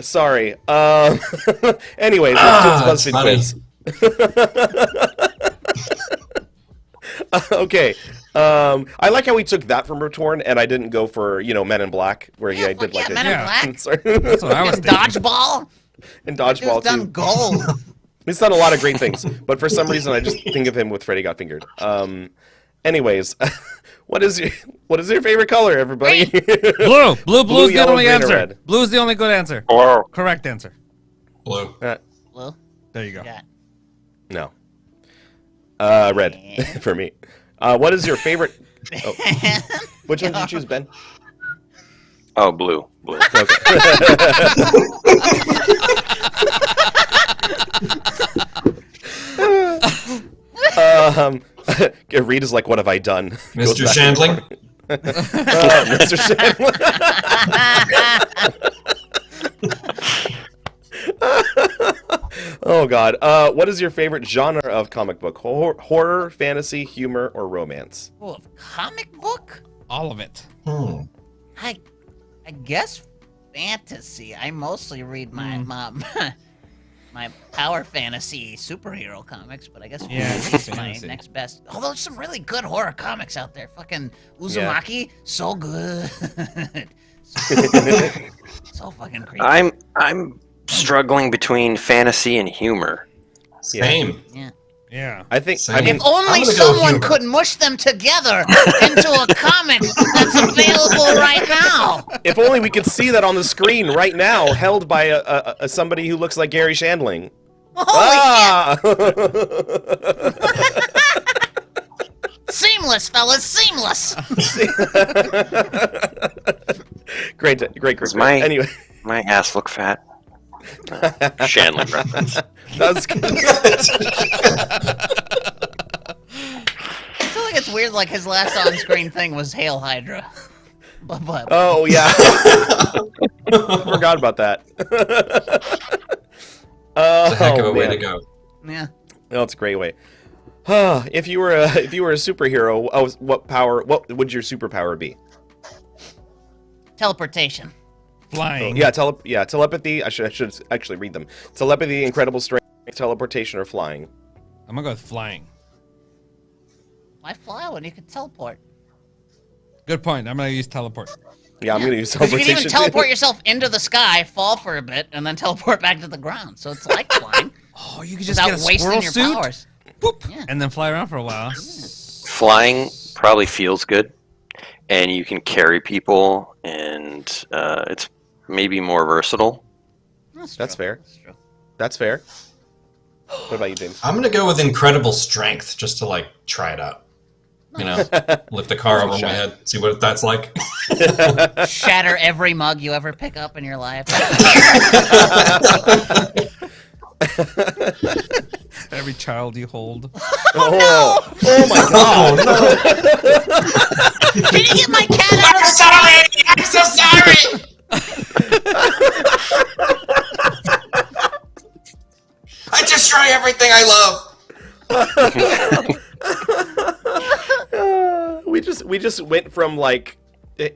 Sorry. Anyways, That's BuzzFeed funny. quiz. Okay. I like how we took that from Return, and I didn't go for Men in Black, where Yeah, I did fuck like yeah, a Men in Yeah. Black. Sorry. That's what I was And thinking. Dodgeball. and Dude's Dodgeball done too. gold. He's done a lot of great things, but for some reason I just think of him with Freddy Got Fingered. Anyways, what is your favorite color, everybody? Blue. Blue's the yellow, only green, or answer. red? Blue's the only good answer. Or Correct answer. Blue. Blue. There you go. Yeah. No. Red for me. What is your favorite? Oh. Which one did you choose, Ben? oh, blue. Okay. Reed is like, what have I done? Goes Mr. back- Shandling. Mr. Shandling. Oh God. What is your favorite genre of comic book? Horror, fantasy, humor, or romance? Oh, comic book? All of it. I guess fantasy. I mostly read my my power fantasy superhero comics, but I guess Yeah, fantasy is my fantasy. next best. Although there's some really good horror comics out there. Fucking Uzumaki, so good. So fucking creepy. I'm struggling between fantasy and humor. Same. Yeah. Yeah. I think. Same. I mean, If only I'm gonna go someone humor. could mush them together into a comic that's available right now. if only we could see that on the screen right now, held by a somebody who looks like Gary Shandling. Holy shit! Ah! Seamless, fellas, seamless. Great. Does my Anyway, my ass look fat? Shandling reference. that's good. I feel like it's weird. Like his last on-screen thing was Hail Hydra. But Oh yeah. Forgot about that. It's a heck of a way man. to go. yeah. Oh, it's a great way. If you were a superhero, what would your superpower be? Teleportation. Flying. Yeah, telepathy. I should actually read them. Telepathy, incredible strength, teleportation, or flying. I'm gonna go with flying. Why fly when you can teleport? Good point. I'm gonna use teleport. Yeah, I'm gonna use You can teleportation. even teleport yourself into the sky, fall for a bit, and then teleport back to the ground. So it's like flying Oh, you could just without get a wasting squirrel your suit, powers. boop, Yeah. and then fly around for a while. Flying probably feels good, and you can carry people, and it's maybe more versatile. That's true. fair. That's true. That's fair. What about you, James? I'm gonna go with incredible strength just to like try it out. You know, lift the car over my head, see what that's like. Shatter every mug you ever pick up in your life. Every child you hold. Oh my god! Can you get my cat out of the car? I'm so sorry. I destroy everything I love. We just went from like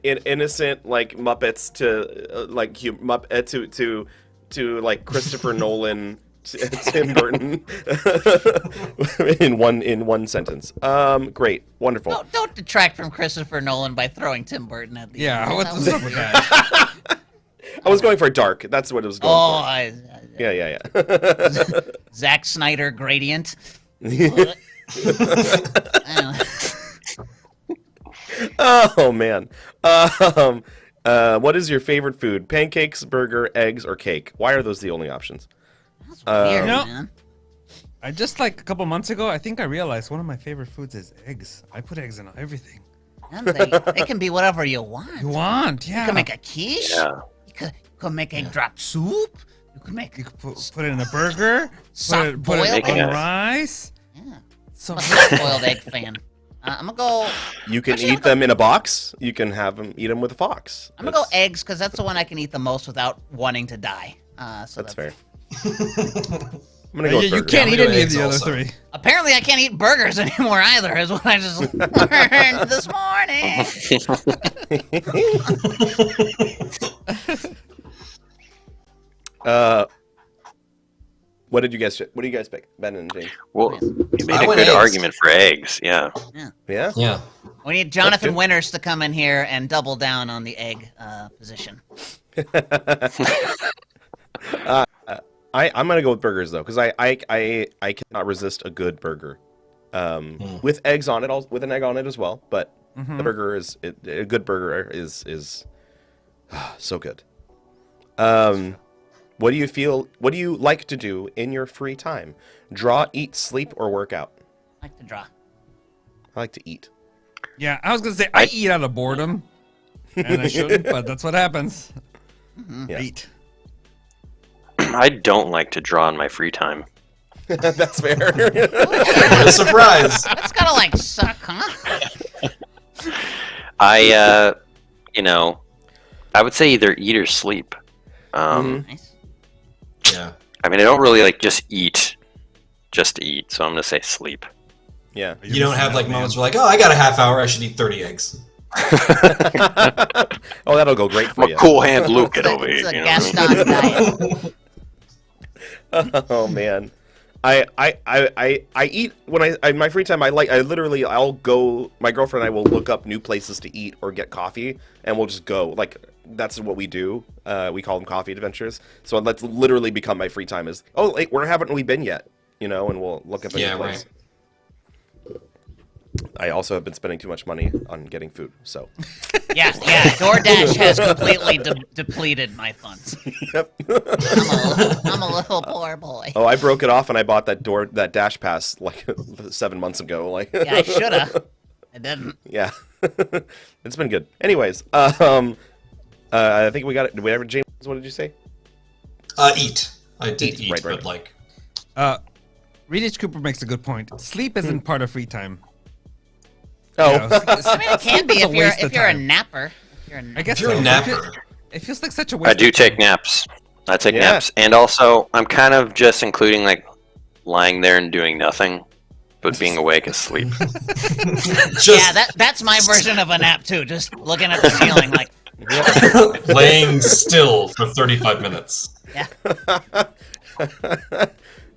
innocent like Muppets to like to like Christopher Nolan, Tim Burton in one sentence. Great, wonderful. Don't detract from Christopher Nolan by throwing Tim Burton at the Yeah, end. what's That up was with weird. that? I was going for dark. That's what it was going Oh, for. Yeah. Zack Snyder gradient. Oh man. What is your favorite food? Pancakes, burger, eggs, or cake? Why are those the only options? Weird, No. man. I just like a couple months ago, I think I realized one of my favorite foods is eggs. I put eggs in everything. And they can be whatever you want. You want, yeah. You can make a quiche. Yeah. You could make egg drop soup. You could make You could put it in a burger. soft put it boiled Making on a- rice. Yeah. So I'm a soft-boiled egg fan. I'm gonna go. You can Actually, eat them in a box. You can eat them with a fox. I'm gonna go eggs because that's the one I can eat the most without wanting to die. So That's fair. I'm gonna go with you burger. can't I'm eat gonna any go of the other eggs also. three. Apparently, I can't eat burgers anymore either. Is what I just learned this morning. What do you guys pick, Ben and James? Well, you made I a went good eggs. argument for eggs. Yeah. Yeah. Yeah. We need Jonathan good. Winters to come in here and double down on the egg position. I'm gonna go with burgers though, because I cannot resist a good burger, with eggs on it, with an egg on it as well. But the burger a good burger is so good. What do you like to do in your free time? Draw, eat, sleep, or work out? I like to draw. I like to eat. Yeah, I was gonna say I eat out of boredom, and I shouldn't, but that's what happens. Yeah. Eat. I don't like to draw in my free time. That's fair. What a surprise. That's gotta like suck, huh? I would say either eat or sleep. Nice. Yeah. I mean, I don't really like just eat to eat, so I'm gonna say sleep. Yeah. You don't have like moments where like, oh, I got a half hour, I should eat 30 eggs. Oh, that'll go great for I'm you. a cool hand Luke it over It's here. a You know? Gaston diet. Oh man, I eat when in my free time. I'll go. My girlfriend and I will look up new places to eat or get coffee, and we'll just go. Like that's what we do. We call them coffee adventures. So that's literally become my free time. Is where haven't we been yet? And we'll look up a new place. Right. I also have been spending too much money on getting food. So Yeah. DoorDash has completely depleted my funds. yep. I'm a little poor boy. Oh, I broke it off and I bought that Dash Pass like 7 months ago. Like Yeah, I shoulda. I didn't. yeah, it's been good. Anyways, I think we got it. Did we ever, James? What did you say? Eat. I did eat, right. but like, Reed H. Cooper makes a good point. Sleep isn't part of free time. Oh, You know, I mean, it can be Sleep is a if you're waste of if you're a time. napper. I guess if you're a so. napper, It feels like such a waste. I do of take time. naps. I take Yeah. naps, and also I'm kind of just including like lying there and doing nothing, but being awake is sleep. just Yeah, that's my version of a nap too. Just looking at the ceiling, like, laying still for 35 minutes. yeah.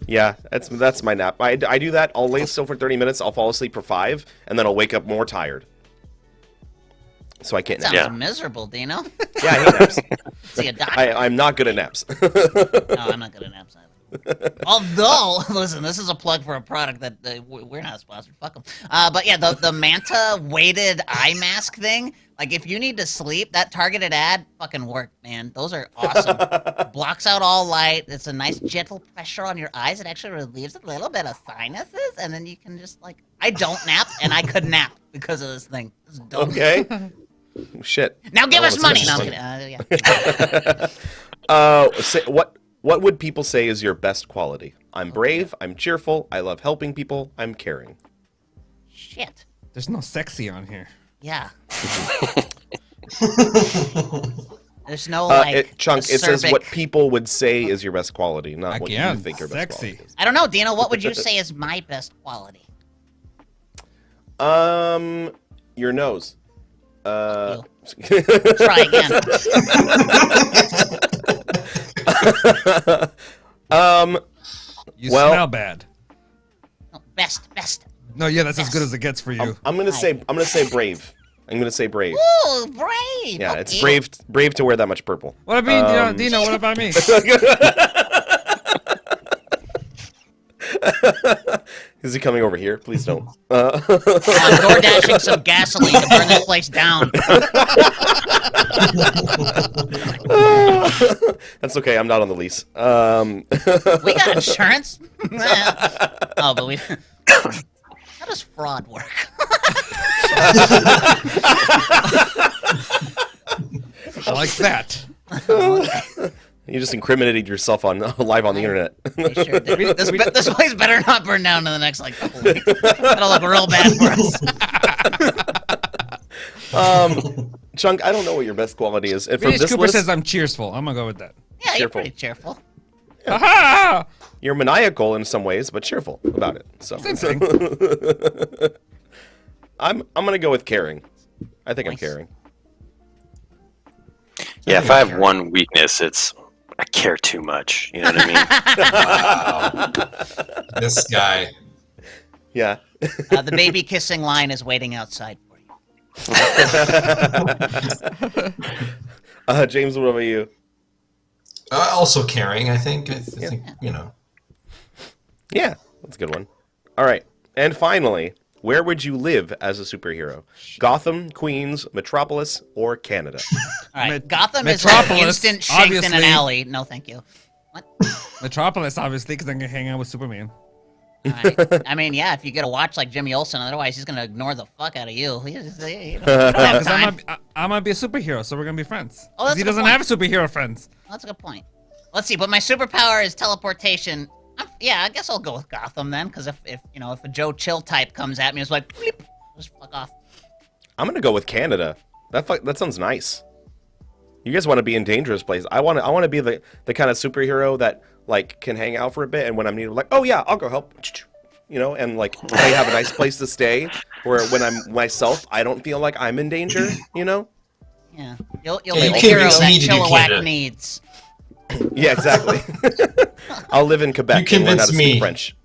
yeah. That's my nap. I do that. I'll lay still for 30 minutes. I'll fall asleep for 5, and then I'll wake up more tired. so I can't Sounds nap. Yeah. miserable, Dino. Yeah, I hate naps. See a doctor. I'm not good at naps. No, I'm not good at naps either. Although, listen, this is a plug for a product that we're not sponsored. Fuck them. But yeah, the Manta weighted eye mask thing. Like, if you need to sleep, that targeted ad fucking worked, man. Those are awesome. Blocks out all light. It's a nice gentle pressure on your eyes. It actually relieves a little bit of sinuses, and then you can just like. I don't nap, and I could nap because of this thing. It's dumb. Okay. Shit. Now give I us wanna money. see No, I'm this kidding. Yeah. What would people say is your best quality? I'm brave, I'm cheerful, I love helping people, I'm caring. Shit. There's no sexy on here. Yeah. There's no like. Chunk, it says what acerbic- people would say is your best quality, not what you Again, think your best sexy. quality is. I don't know, Dino. What would you say is my best quality? Your nose. You. Try again. You Well- smell bad. No, best. No, yeah, that's as good as it gets for you. I'm gonna say brave. I'm gonna say brave. Ooh, brave. Yeah, Okay. it's brave to wear that much purple. What I mean, Dino, what about me? Is he coming over here? Please don't. I'm door dashing some gasoline to burn this place down. That's okay. I'm not on the lease. We got insurance. Oh, but we. How does fraud work? Like that. You just incriminated yourself on live on the internet. They sure did. This place better not burn down in the next like couple weeks. That'll look real bad for us. Chunk, I don't know what your best quality is. And from Vintage this Cooper list, says I'm cheerful. I'm gonna go with that. Yeah, you're Cheerful. pretty cheerful. Ha you're maniacal in some ways, but cheerful about it. So Same thing. I'm gonna go with caring. I think I'm Nice. caring. Yeah, if I have one weakness, it's I care too much. You know what I mean? This guy. Yeah. The baby kissing line is waiting outside for you. James, what about you? Also caring, I think. I think, you know. Yeah, that's a good one. All right, and finally, where would you live as a superhero? Gotham, Queens, Metropolis, or Canada? All right, Met- Gotham is an Metropolis, instant shake in an obviously. alley. No, thank you. What? Metropolis, obviously, because I can hang out with Superman. All right. I mean, yeah, if you get a watch like Jimmy Olsen, otherwise he's gonna ignore the fuck out of you. You don't have Because time. I might be a superhero, so we're gonna be friends. Oh, that's 'Cause he a good doesn't point. have superhero friends. That's a good point. Let's see, but my superpower is teleportation. Yeah, I guess I'll go with Gotham then, because if a Joe Chill type comes at me, it's like, bleep, just fuck off. I'm gonna go with Canada. That sounds nice. You guys want to be in dangerous places. I want to be the kind of superhero that like can hang out for a bit, and when I'm needed, like, oh yeah, I'll go help. You know, and like I have a nice place to stay, where when I'm myself, I don't feel like I'm in danger. You know? Yeah, you'll Yeah, be you the can't hero use that me to do Chilliwack Canada. needs. Yeah, exactly. I'll live in Quebec You and learn how convinced to speak me. French.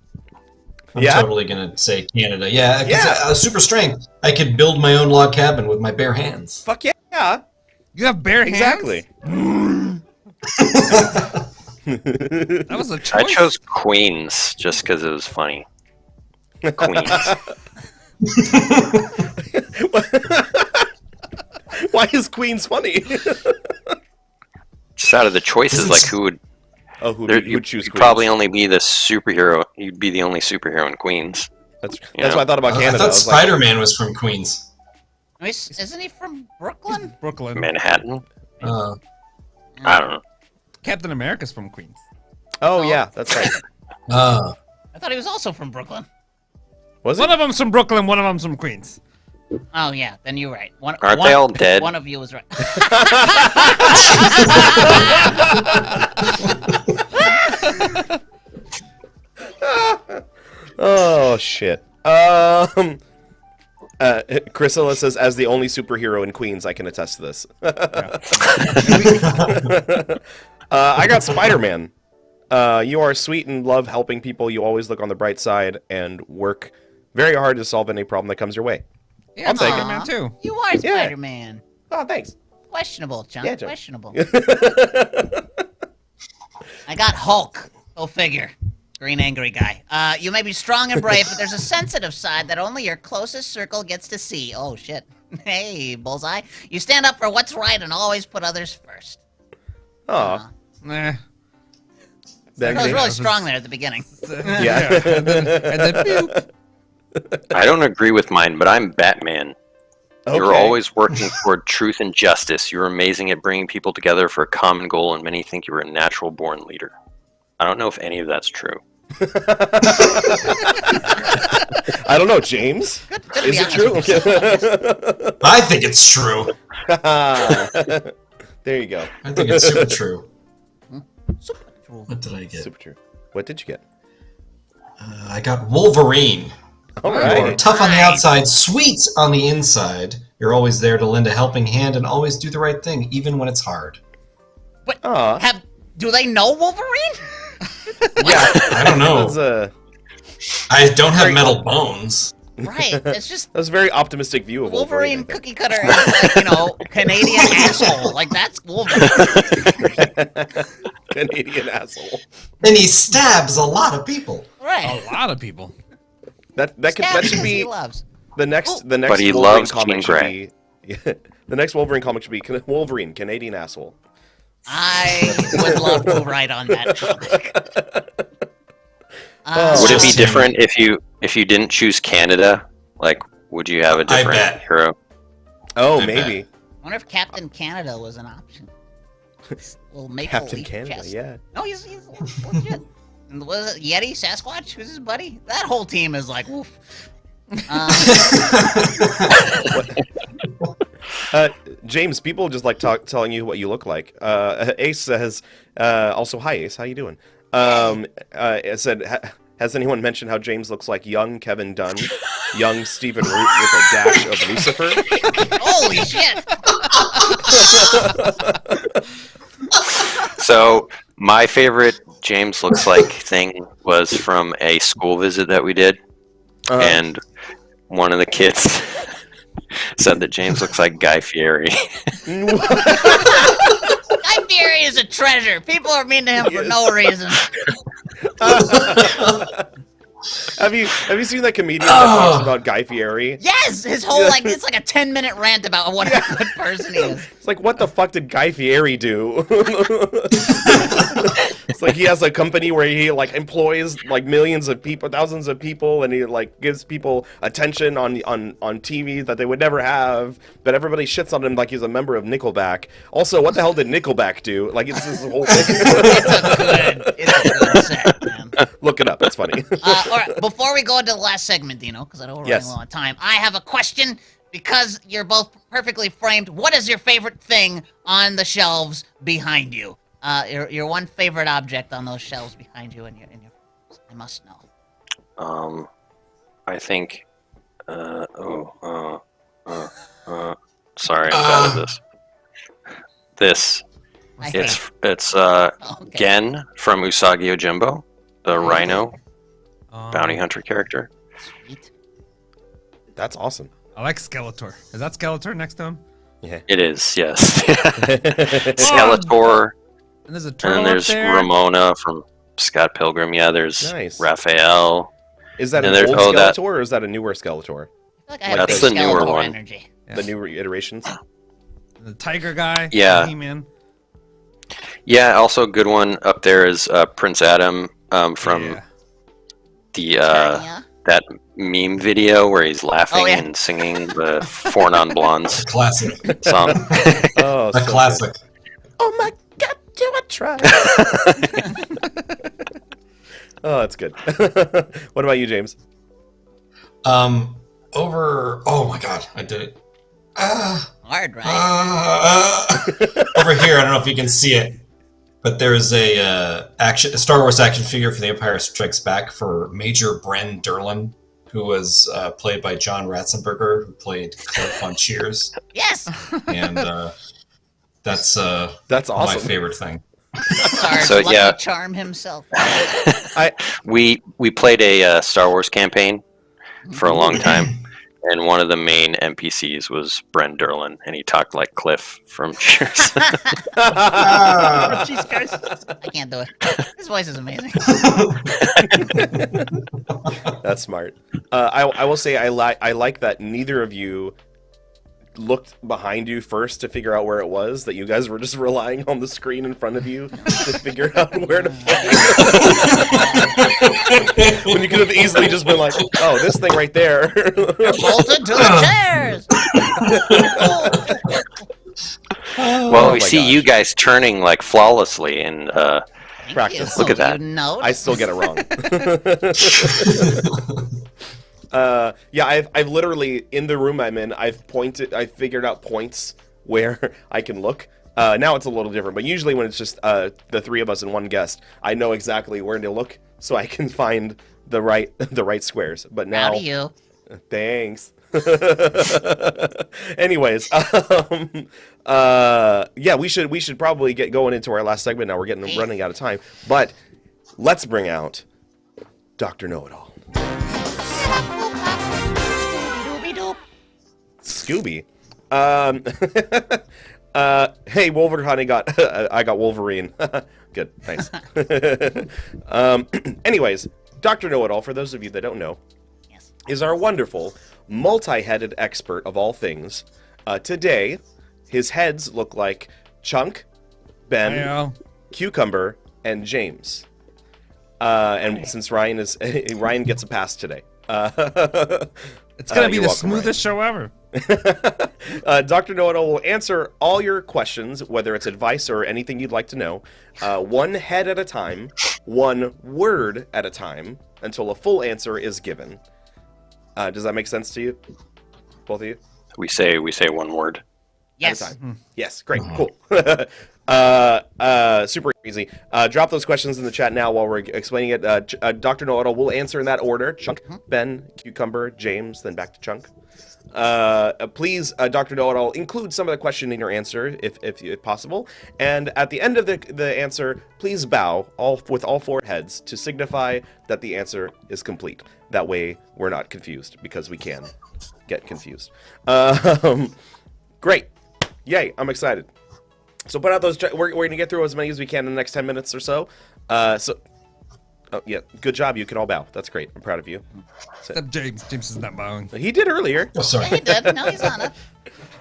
I'm Yeah? totally going to say Canada. Yeah, 'cause Yeah. super strength. I could build my own log cabin with my bare hands. Fuck yeah! You have bare hands? Exactly. That was a I choice. chose Queens just because it was funny. Queens. Why is Queens funny? Just out of the choices, like who would Oh, who there, would choose you'd Queens? probably only be the superhero. You'd be the only superhero in Queens. That's you what know? I thought about Canada. I thought was like, Spider-Man was from Queens. Isn't he from Brooklyn? Brooklyn. Manhattan. Uh, I don't know. Captain America's from Queens. oh yeah, that's right. uh, I thought he was also from Brooklyn. Was One it? of them's from Brooklyn, one of them's from Queens. Oh yeah, then you're right. Aren't they all dead? One of you was right. Oh shit. Chrysilla says, as the only superhero in Queens, I can attest to this. I got Spider-Man. You are sweet and love helping people. You always look on the bright side and work very hard to solve any problem that comes your way. Yeah, I'll take it. Spider-Man too. You are Spider-Man. Oh, thanks. Questionable, John. Yeah, John. Questionable. I got Hulk. Go figure. Green angry guy. You may be strong and brave, but there's a sensitive side that only your closest circle gets to see. Oh, shit. Hey, Bullseye. You stand up for what's right and always put others first. Aw. Nah. I was James? really strong there at the beginning. Yeah. and then boop. I don't agree with mine, but I'm Batman. You're Okay. always working toward truth and justice. You're amazing at bringing people together for a common goal, and many think you're a natural born leader. I don't know if any of that's true. I don't know, James. Good to be Is it honest true? with yourself. I think it's true. There you go. I think it's super true. Super cool. What did I get? Super true. What did you get? I got Wolverine. All You're right. tough on the Nice. outside, sweet on the inside. You're always there to lend a helping hand and always do the right thing, even when it's hard. Aw. Do they know Wolverine? Yeah. I don't know. That's I don't have metal bones. Right. It's just a very optimistic view of Wolverine I think. cookie cutter is like, Canadian asshole. Like, that's Wolverine. Canadian asshole. And he stabs a lot of people. Right. A lot of people. That Stab should because he be loves. the next But he Wolverine loves comic Jean should Grey. be the next Wolverine comic should be Wolverine, Canadian asshole. I would love to write on that comic. Would it be Just- different if you didn't choose Canada? Like, would you have a I different bet. hero? Oh, I maybe. I wonder if Captain Canada was an option. Little maple Captain leaf Canada, chest. yeah. No, he's legit. And was it Yeti, Sasquatch? Who's his buddy? That whole team is like, woof. James, people just like telling you what you look like. Ace says, also, hi Ace, how you doing? It said, has anyone mentioned how James looks like young Kevin Dunn, young Stephen Root with a dash of Lucifer? Holy shit! So my favorite James looks like thing was from a school visit that we did, and one of the kids said that James looks like Guy Fieri. Guy Fieri is a treasure. People are mean to him for no reason. Have you seen that comedian that talks about Guy Fieri? Yes, his whole it's like a 10-minute rant about what a good person he is. It's like, what the fuck did Guy Fieri do? It's like he has a company where he like employs like millions of people, thousands of people, and he like gives people attention on TV that they would never have. But everybody shits on him like he's a member of Nickelback. Also, what the hell did Nickelback do? Like, it's this whole thing. It's a good set, man. Look it up. It's funny. All right, before we go into the last segment, Dino, because I know we're running Yes. low on time, I have a question because you're both perfectly framed. What is your favorite thing on the shelves behind you? Your one favorite object on those shelves behind you, and your I must know. I think. Sorry, I'm bad at this. This. I hate It's Okay. Gen from Usagi Yojimbo, the Rhino Um, bounty hunter character. Sweet. That's awesome. I like Skeletor. Is that Skeletor next to him? Yeah. It is, yes. Skeletor, And there's a and turtle then there's up there. Ramona from Scott Pilgrim. Yeah, there's Nice. Raphael. Is that And an there's- old that- Skeletor or is that a newer Skeletor? I feel like I have That's good the newer Skeletor one. energy. Yeah. The newer iterations? The tiger guy. Yeah. He-Man. Yeah, also a good one up there is Prince Adam from Yeah. the Yeah. that meme video where he's laughing Oh, yeah. and singing the Four Non Blondes Classic. song. Oh, A so classic. good. Oh my god, do I try? Oh, that's good. What about you, James? Oh my god, I did it. Hard, right? Over here, I don't know if you can see it, but there's a Star Wars action figure for The Empire Strikes Back for Major Bren Derlin, who was played by John Ratzenberger, who played Cliff on Cheers, Yes. and that's That's my awesome. favorite thing. Sarge, So, Lucky yeah. Charm himself. We played a Star Wars campaign for a long time, and one of the main NPCs was Bren Derlin, and he talked like Cliff from Cheers. Jeez, guys. I can't do it. His voice is amazing. That's smart. I will say I like that neither of you looked behind you first to figure out where it was, that you guys were just relying on the screen in front of you to figure out where to play. When you could have easily just been like, oh, this thing right there. Bolted to the chairs. Well, we my see gosh. you guys turning like flawlessly, and Thank Practice. you. Look at that. You know, I still get it wrong. Yeah, I've literally, in the room I'm in, I've figured out points where I can look. Now it's a little different, but usually when it's just the three of us and one guest, I know exactly where to look so I can find the right squares. But now, Proud of you. thanks. Anyways, yeah, we should probably get going into our last segment now. We're running out of time, but let's bring out Dr. Know-It-All. Scooby. Hey, Wolverine honey I got Wolverine. Good, nice. Anyways, Dr. Know-It-All, for those of you that don't know, Yes. is our wonderful, multi-headed expert of all things. Today, his heads look like Chunk, Ben, Heyo. Cucumber, and James. And since Ryan gets a pass today. It's gonna be you're the welcome, Ryan. smoothest show ever. Dr. Know-It-All will answer all your questions, whether it's advice or anything you'd like to know, one head at a time, one word at a time, until a full answer is given. Does that make sense to you? Both of you? we say one word. Yes. At a time. Yes, great, cool. Super easy. Drop those questions in the chat now while we're explaining it. Dr. Know-It-All will answer in that order. Chunk, Ben, Cucumber, James, then back to Chunk. Please, Dr. Know-It-All, include some of the question in your answer, if possible. And at the end of the answer, please bow with all four heads to signify that the answer is complete. That way, we're not confused, because we can get confused. Great. Yay, I'm excited. So put out those. We're going to get through as many as we can in the next 10 minutes or so. Oh, yeah, good job. You can all bow. That's great. I'm proud of you. Except James. James is not bowing. He did earlier. Oh, sorry. Yeah, he did. No, he's on it.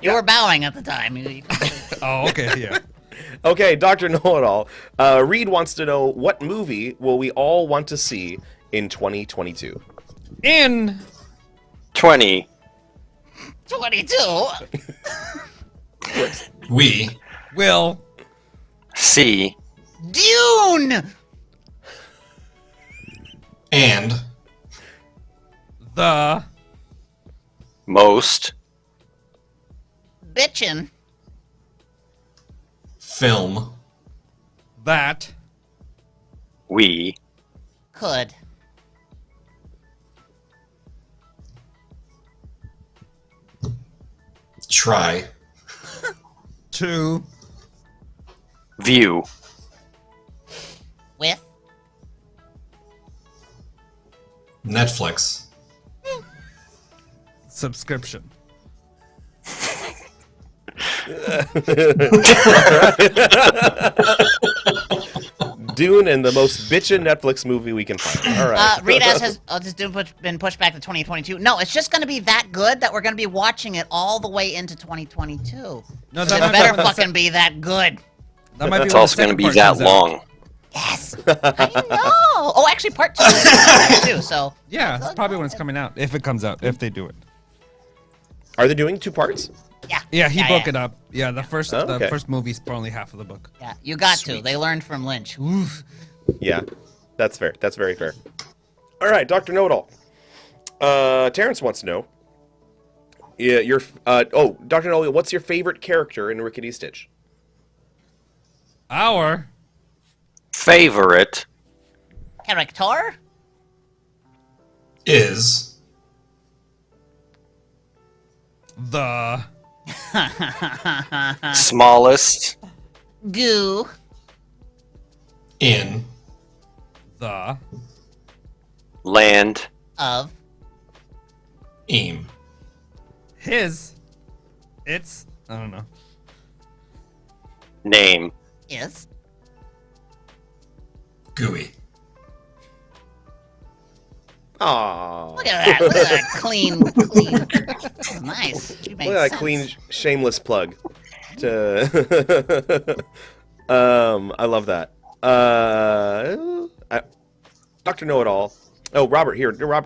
You were bowing at the time. Oh, okay, yeah. Okay, Dr. Know-It-All. Reed wants to know, what movie will we all want to see in 2022? 20. 22. We Will C. Dune. and the Most Bitchin'. film that we Could. try to view With. Netflix subscription. Dune and the most bitchin' Netflix movie we can find. All right. Rita has been pushed back to 2022. No, it's just going to be that good that we're going to be watching it all the way into 2022. No, It that might better be when the fucking be that good. That might be It's when the also going to second be part that comes out. long. Yes. I know. Oh, actually, part 2 is coming out too. So Yeah, it's probably when it's coming out. If it comes out, if they do it. Are they doing 2 parts? yeah. Yeah, he broke yeah. it up. Yeah, the first Oh, okay. the first movie's only half of the book. Yeah, you got to. Sweet. They learned from Lynch. Oof. Yeah, that's fair. That's very fair. All right, Dr. Know-It-All. Terrence wants to know. Yeah, Dr. Know-It-All, what's your favorite character in Rickety Stitch? Our Favorite Character? is the smallest Goo. in the land Of. Eam It's I don't know. Name. Yes. Gooey. Aww. Look at that. Look at that clean. Nice. You make Look at that sense. clean, shameless plug. I love that. Dr. Know-It-All. Oh, Robert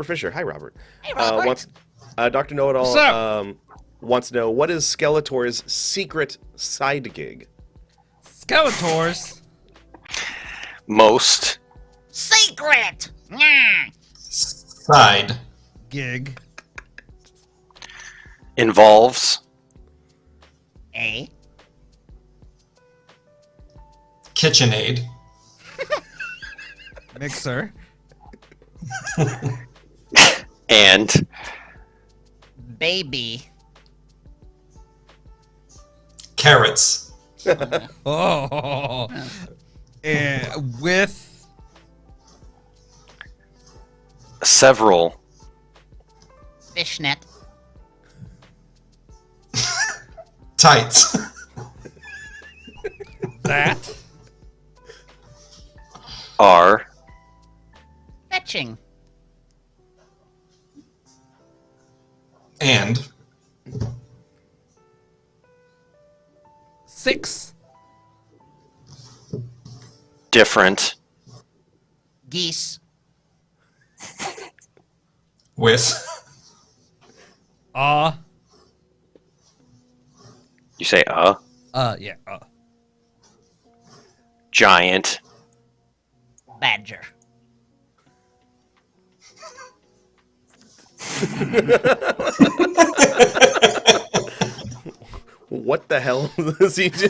Fisher. Hi, Robert. Hey, Robert. Dr. Know-It-All What's up? wants to know, what is Skeletor's secret side gig? Skeletors. Most. Secret. Nyah. Side. Gig. Involves. A. KitchenAid. Mixer. And. Baby. Carrots. Oh. And with Several. Fishnet. Tights. that. Are. Fetching. And. 6. Different. Geese. With. You say Yeah. Giant. Badger. What the hell does he do?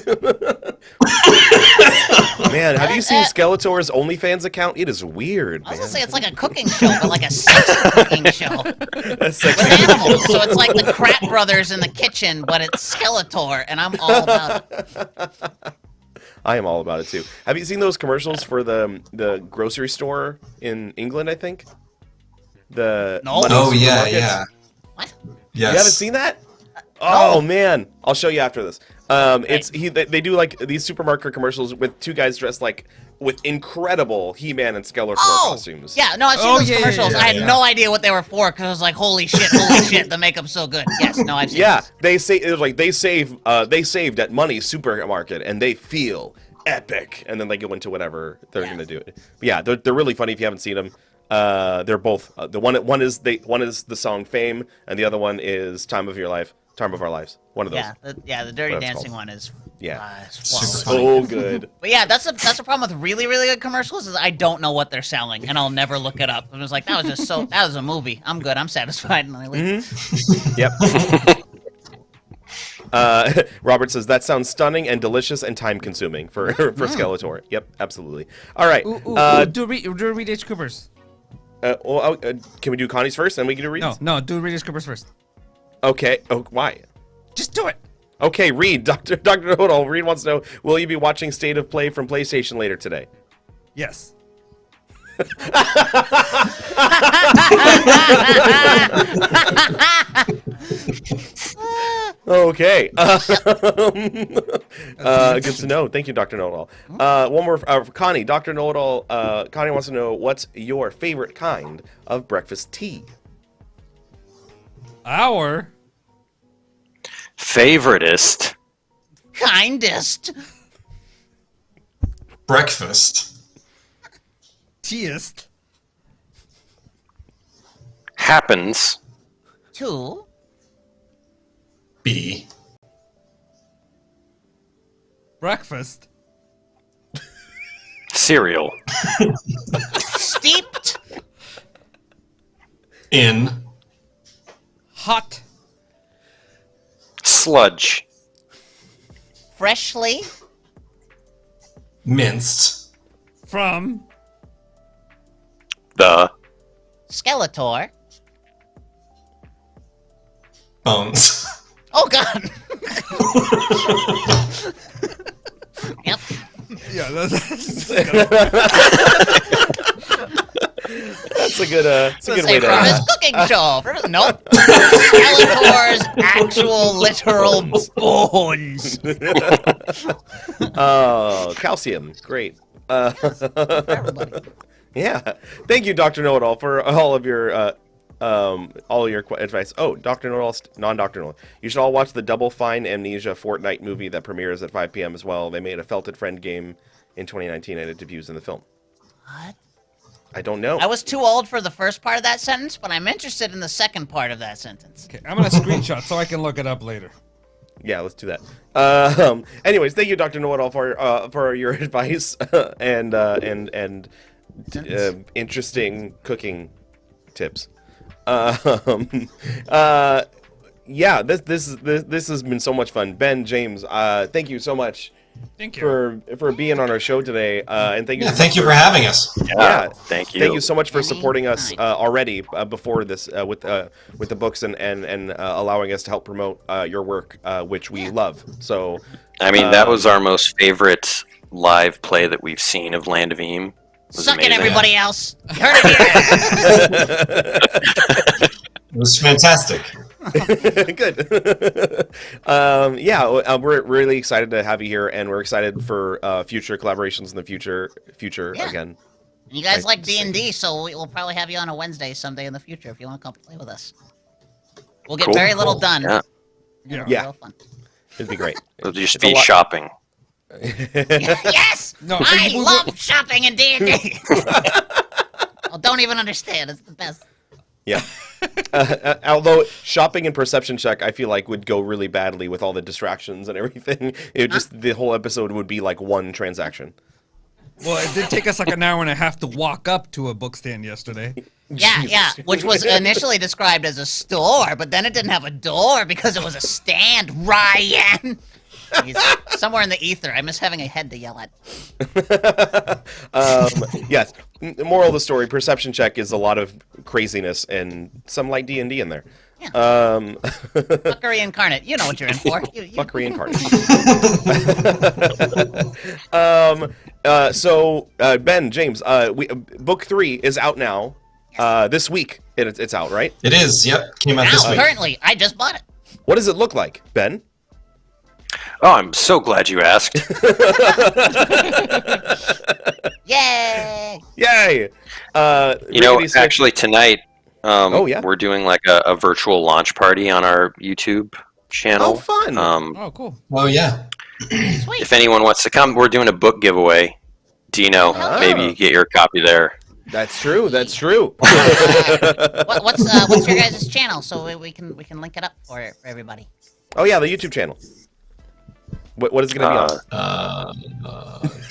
Man, have you seen Skeletor's OnlyFans account? It is weird, I was man. gonna say it's like a cooking show, but like a sex cooking show That's with sexy. animals. So it's like the Krat brothers in the kitchen, but it's Skeletor, and I'm all about it. I am all about it too. Have you seen those commercials for the grocery store in England? I think. The No. money Oh yeah, supermarkets? yeah. What? Yes. You haven't seen that? Oh man, I'll show you after this. They do like these supermarket commercials with two guys dressed like with incredible He-Man and Skeletor costumes. Yeah, no, I've seen Oh, those yeah, yeah, commercials. yeah, I had yeah. no idea what they were for because I was like, holy shit, the makeup's so good. Yes, no, I've seen Yeah, this. they say it was like they saved at Money Supermarket and they feel epic, and then they go into whatever they're gonna do. But yeah, they're really funny if you haven't seen them. They're both the one is the song Fame, and the other one is Time of Our Lives. One of those. Yeah, the Dirty Whatever it's Dancing called. one is Yeah. it's Super flawless. So good. But yeah, that's a problem with really, really good commercials is I don't know what they're selling, and I'll never look it up. I was like, that was a movie. I'm good. I'm satisfied. And I leave. Yep. Robert says that sounds stunning and delicious and time consuming for Skeletor. Yep, absolutely. All right. Do Reed H. Coopers. Can we do Connie's first, and we can do Reed's? No, do Reed H. Coopers first. Okay. Oh, why? Just do it. Okay, Reed. Dr. Know-It-All. Reed wants to know: will you be watching State of Play from PlayStation later today? Yes. Okay. Good to know. Thank you, Dr. Know-It-All. One more for Connie. Dr. Know-It-All. Connie wants to know, what's your favorite kind of breakfast tea? Our Favoritist. Kindest. Breakfast. teaest. Happens. Two. B. Breakfast. Cereal. Steeped. In. Hot. Sludge. Freshly. Minced. From The. Skeletor. Bones. Oh god. Yep. yeah. That's That's a good. It's a good way from his to. cooking show. Nope. Skeletor's actual literal bones. Oh, calcium. Great. Everybody. Yeah. Thank you, Dr. Know-It-All, for all of your advice. Oh, Dr. Know-It-All, non-Dr. Know-It-All. You should all watch the Double Fine Amnesia Fortnite movie that premieres at 5 p.m. as well. They made a Felt It Friend game in 2019 and it debuts in the film. What? I don't know. I was too old for the first part of that sentence, but I'm interested in the second part of that sentence. Okay, I'm gonna screenshot so I can look it up later. Yeah, let's do that. Anyways, thank you, Dr. Know-It-All, for your advice and interesting cooking tips. Yeah, this has been so much fun. Ben, James, thank you so much. Thank you. For being on our show today, and thank you. Yeah, thank you for having us. Yeah, thank you. Thank you so much for supporting us already before this with the books and allowing us to help promote your work, which we love. So, I mean, that was our most favorite live play that we've seen of Land of Eam. Suck it, everybody else. You heard it here. It was fantastic. Good. Yeah, we're really excited to have you here, and we're excited for future collaborations in the future again. And you guys like D&D, so we'll probably have you on a Wednesday someday in the future if you want to come play with us. We'll get very little done. Yeah. It'll be real fun. It'd be great. It'll just be shopping. Yes! No, I love shopping in D&D! Oh, don't even understand. It's the best. Yeah. Although shopping and perception check, I feel like would go really badly with all the distractions and everything. It just the whole episode would be like one transaction. Well, it did take us like an hour and a half to walk up to a book stand yesterday. Yeah, which was initially described as a store, but then it didn't have a door because it was a stand, Ryan! Jeez. Somewhere in the ether, I miss having a head to yell at. Yes. Moral of the story: perception check is a lot of craziness and some light D&D in there. Yeah. Fuckery incarnate. You know what you're in for. Fuckery incarnate. So Ben, James, book 3 is out now. This week it's out, right? It is. Yep, came out this week. Currently, I just bought it. What does it look like, Ben? Oh, I'm so glad you asked. Yay! Yay! You know, actually tonight, we're doing like a virtual launch party on our YouTube channel. Oh, fun! Oh, cool. Oh, yeah. Sweet. If anyone wants to come, we're doing a book giveaway. Dino, maybe get your copy there. That's true. That's true. What's your guys' channel so we can link it up for everybody? Oh yeah, the YouTube channel. What is it going to be on?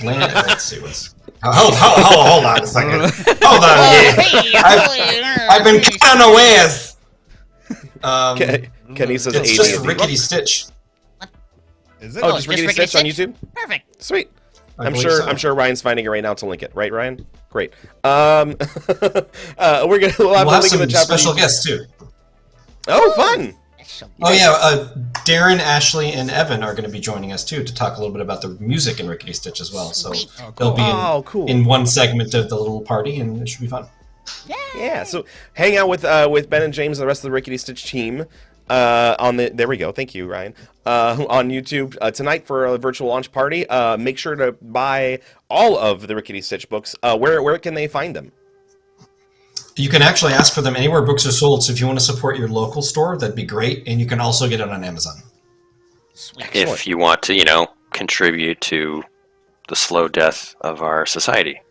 Let's see what's. Hold on a second. Hold on. I've been kind of unawares. Kenny says It's just Rickety Stitch. Is it? Oh, just Rickety Stitch on YouTube? Perfect. Sweet. I I'm believe sure. so. I'm sure Ryan's finding it right now to link it. Right, Ryan? Great. We'll have We'll a link have in the some chat for special YouTube. guests too. Oh, fun! Oh yeah, Darren, Ashley, and Evan are going to be joining us too to talk a little bit about the music in Rickety Stitch as well. So Sweet. they'll be cool. in one segment of the little party, and it should be fun. Yeah. So hang out with Ben and James and the rest of the Rickety Stitch team. There we go. Thank you, Ryan. On YouTube tonight for a virtual launch party. Make sure to buy all of the Rickety Stitch books. Where can they find them? You can actually ask for them anywhere books are sold. So if you want to support your local store, that'd be great. And you can also get it on Amazon. Sweet. If you want to, contribute to the slow death of our society,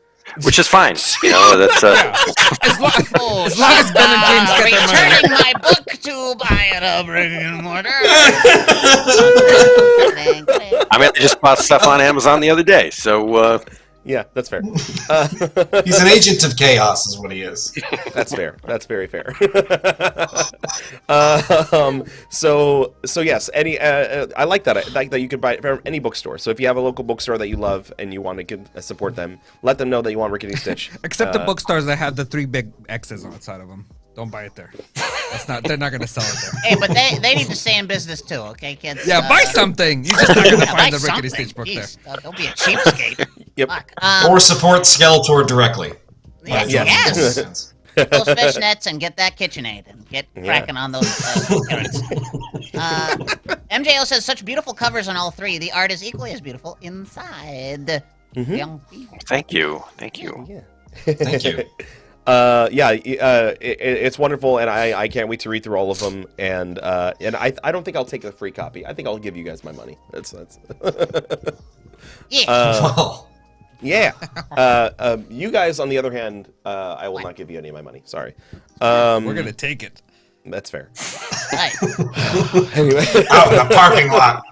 which is fine. That's As long as Ben and James get their money. Returning my book to buy at a brick and mortar. I mean, I just bought stuff on Amazon the other day, so Yeah, that's fair. He's an agent of chaos, is what he is. That's fair. That's very fair. So yes. I like that. I like that you could buy it from any bookstore. So if you have a local bookstore that you love and you want to support them, let them know that you want Rickety Stitch. Except the bookstores that have the 3 big X's on the side of them. Don't buy it there. They're not going to sell it there. Hey, but they need to stay in business too, okay, kids? Yeah, buy something. You're just not going to Yeah, find buy the Rickety something. Stitch book there. Jeez, don't be a cheapskate. Yep. Fuck. Or support Skeletor directly. Yes. Yeah, Yes. makes sense. Those fishnets and get that KitchenAid and get cracking on those carrots. MJO says such beautiful covers on all three. The art is equally as beautiful inside. Young people. Thank you. Thank you. Yeah. Thank you. It's wonderful, and I can't wait to read through all of them. And I don't think I'll take a free copy. I think I'll give you guys my money. That's Yeah. Well, yeah. You guys, on the other hand, I will not give you any of my money. Sorry. We're gonna take it. That's fair. Right. Anyway. out in the parking lot.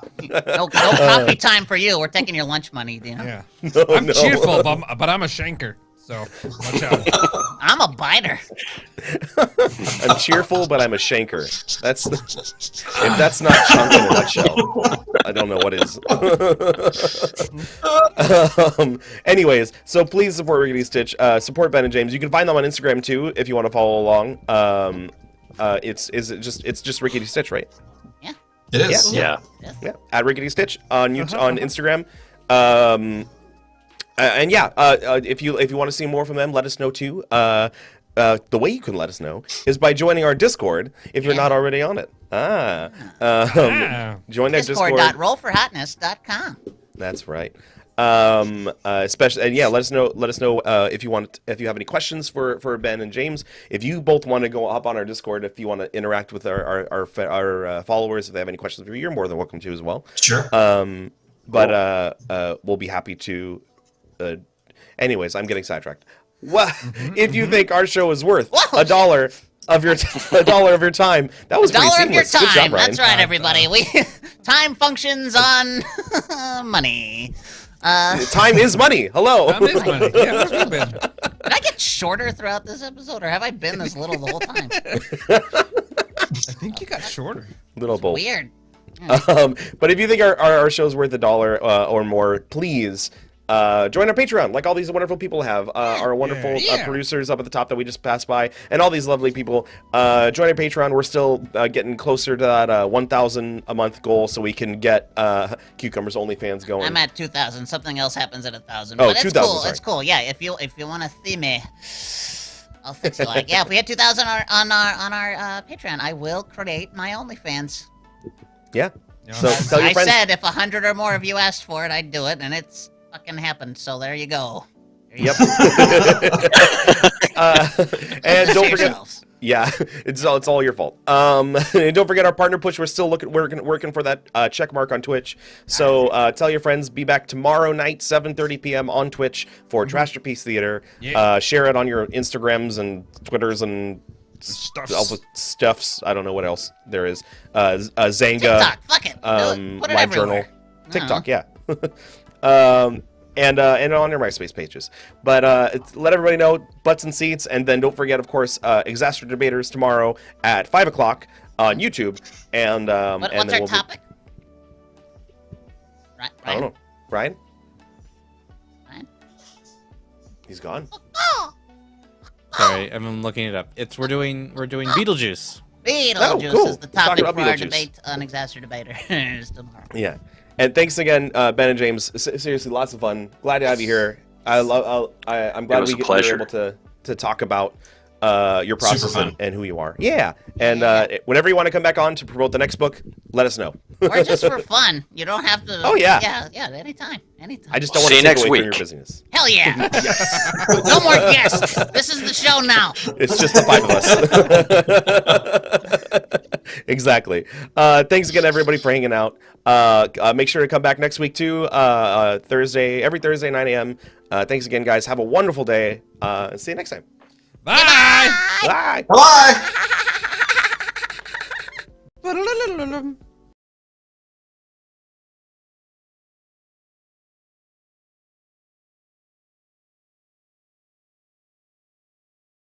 No coffee time for you. We're taking your lunch money, you know? Yeah. No, I'm no. cheerful, but I'm a shanker. So watch out. I'm a biter. I'm cheerful, but I'm a shanker. If that's not chunk in a nutshell, I don't know what is. Anyways, so please support Rickety Stitch. Support Ben and James. You can find them on Instagram too if you want to follow along. It's just Rickety Stitch, right? Yeah. It is. Yeah. Yeah, at Rickety Stitch on YouTube, on Instagram. And yeah, if you want to see more from them, let us know too. The way you can let us know is by joining our Discord if you're not already on it. Join that Discord. Discord.rollforhotness.com. That's right. Especially, and yeah, let us know if you have any questions for Ben and James. If you both want to go up on our Discord, if you want to interact with our followers, if they have any questions for you, you're more than welcome to as well. Sure. But we'll be happy to. Anyways, I'm getting sidetracked. Well, if you think our show is worth $1 of your time, that was pretty $1 of your seamless. Good job, time. Brian. That's right, everybody. We time functions on money. Time is money. Hello. Time is money. Yeah, where's we been? Did I get shorter throughout this episode, or have I been this little the whole time? I think you got shorter. Little both. Weird. But if you think our show's worth $1 or more, please join our Patreon, like all these wonderful people have. Our wonderful producers up at the top that we just passed by, and all these lovely people. Join our Patreon. We're still getting closer to that 1,000 a month goal, so we can get Cucumbers OnlyFans going. I'm at 2,000. Something else happens at 1,000. Oh, but it's 2,000, cool. sorry. It's cool. Yeah, if you want to see me, I'll fix it. Like, yeah, if we had 2,000 on our Patreon, I will create my OnlyFans. Yeah. So tell your I friends. said if 100 or more of you asked for it, I'd do it, and it's fucking happened. So there you go. Yep. And don't forget. Yourselves. Yeah, it's all your fault. And don't forget our partner push. We're still working for that check mark on Twitch. So tell your friends. Be back tomorrow night, 7:30 p.m. on Twitch for Trash Your Piece Theater. Yeah. Share it on your Instagrams and Twitters and stuffs. I don't know what else there is. Zanga. TikTok. Fuck it. Put it Live Journal. everywhere. TikTok. Yeah. And on your MySpace pages. But let everybody know, butts and seats, and then don't forget, of course, Exaster Debaters tomorrow at 5 o'clock on YouTube. And What's and then our topic? Right. I don't know. Brian? Brian? He's gone. Sorry, I'm looking it up. We're doing Beetlejuice. Beetlejuice cool. is the Let's talk topic about for our Beetlejuice. debate on Exaster Debaters tomorrow. Yeah. And thanks again, Ben and James. Seriously, lots of fun. Glad to have you here. I'm glad was we a pleasure. were able to talk about your process Super fun. and who you are. Yeah. And whenever you want to come back on to promote the next book, let us know. Or just for fun. You don't have to. Oh, yeah. Yeah, anytime. I just don't want See to you take next away week. from your business. Hell yeah. No more guests. This is the show now. It's just the 5 of us. Exactly. Thanks again, everybody, for hanging out. Make sure to come back next week, too. Every Thursday, 9 a.m. Thanks again, guys. Have a wonderful day. And see you next time. Bye. Bye. Bye. Ba-da-la-la-la-la.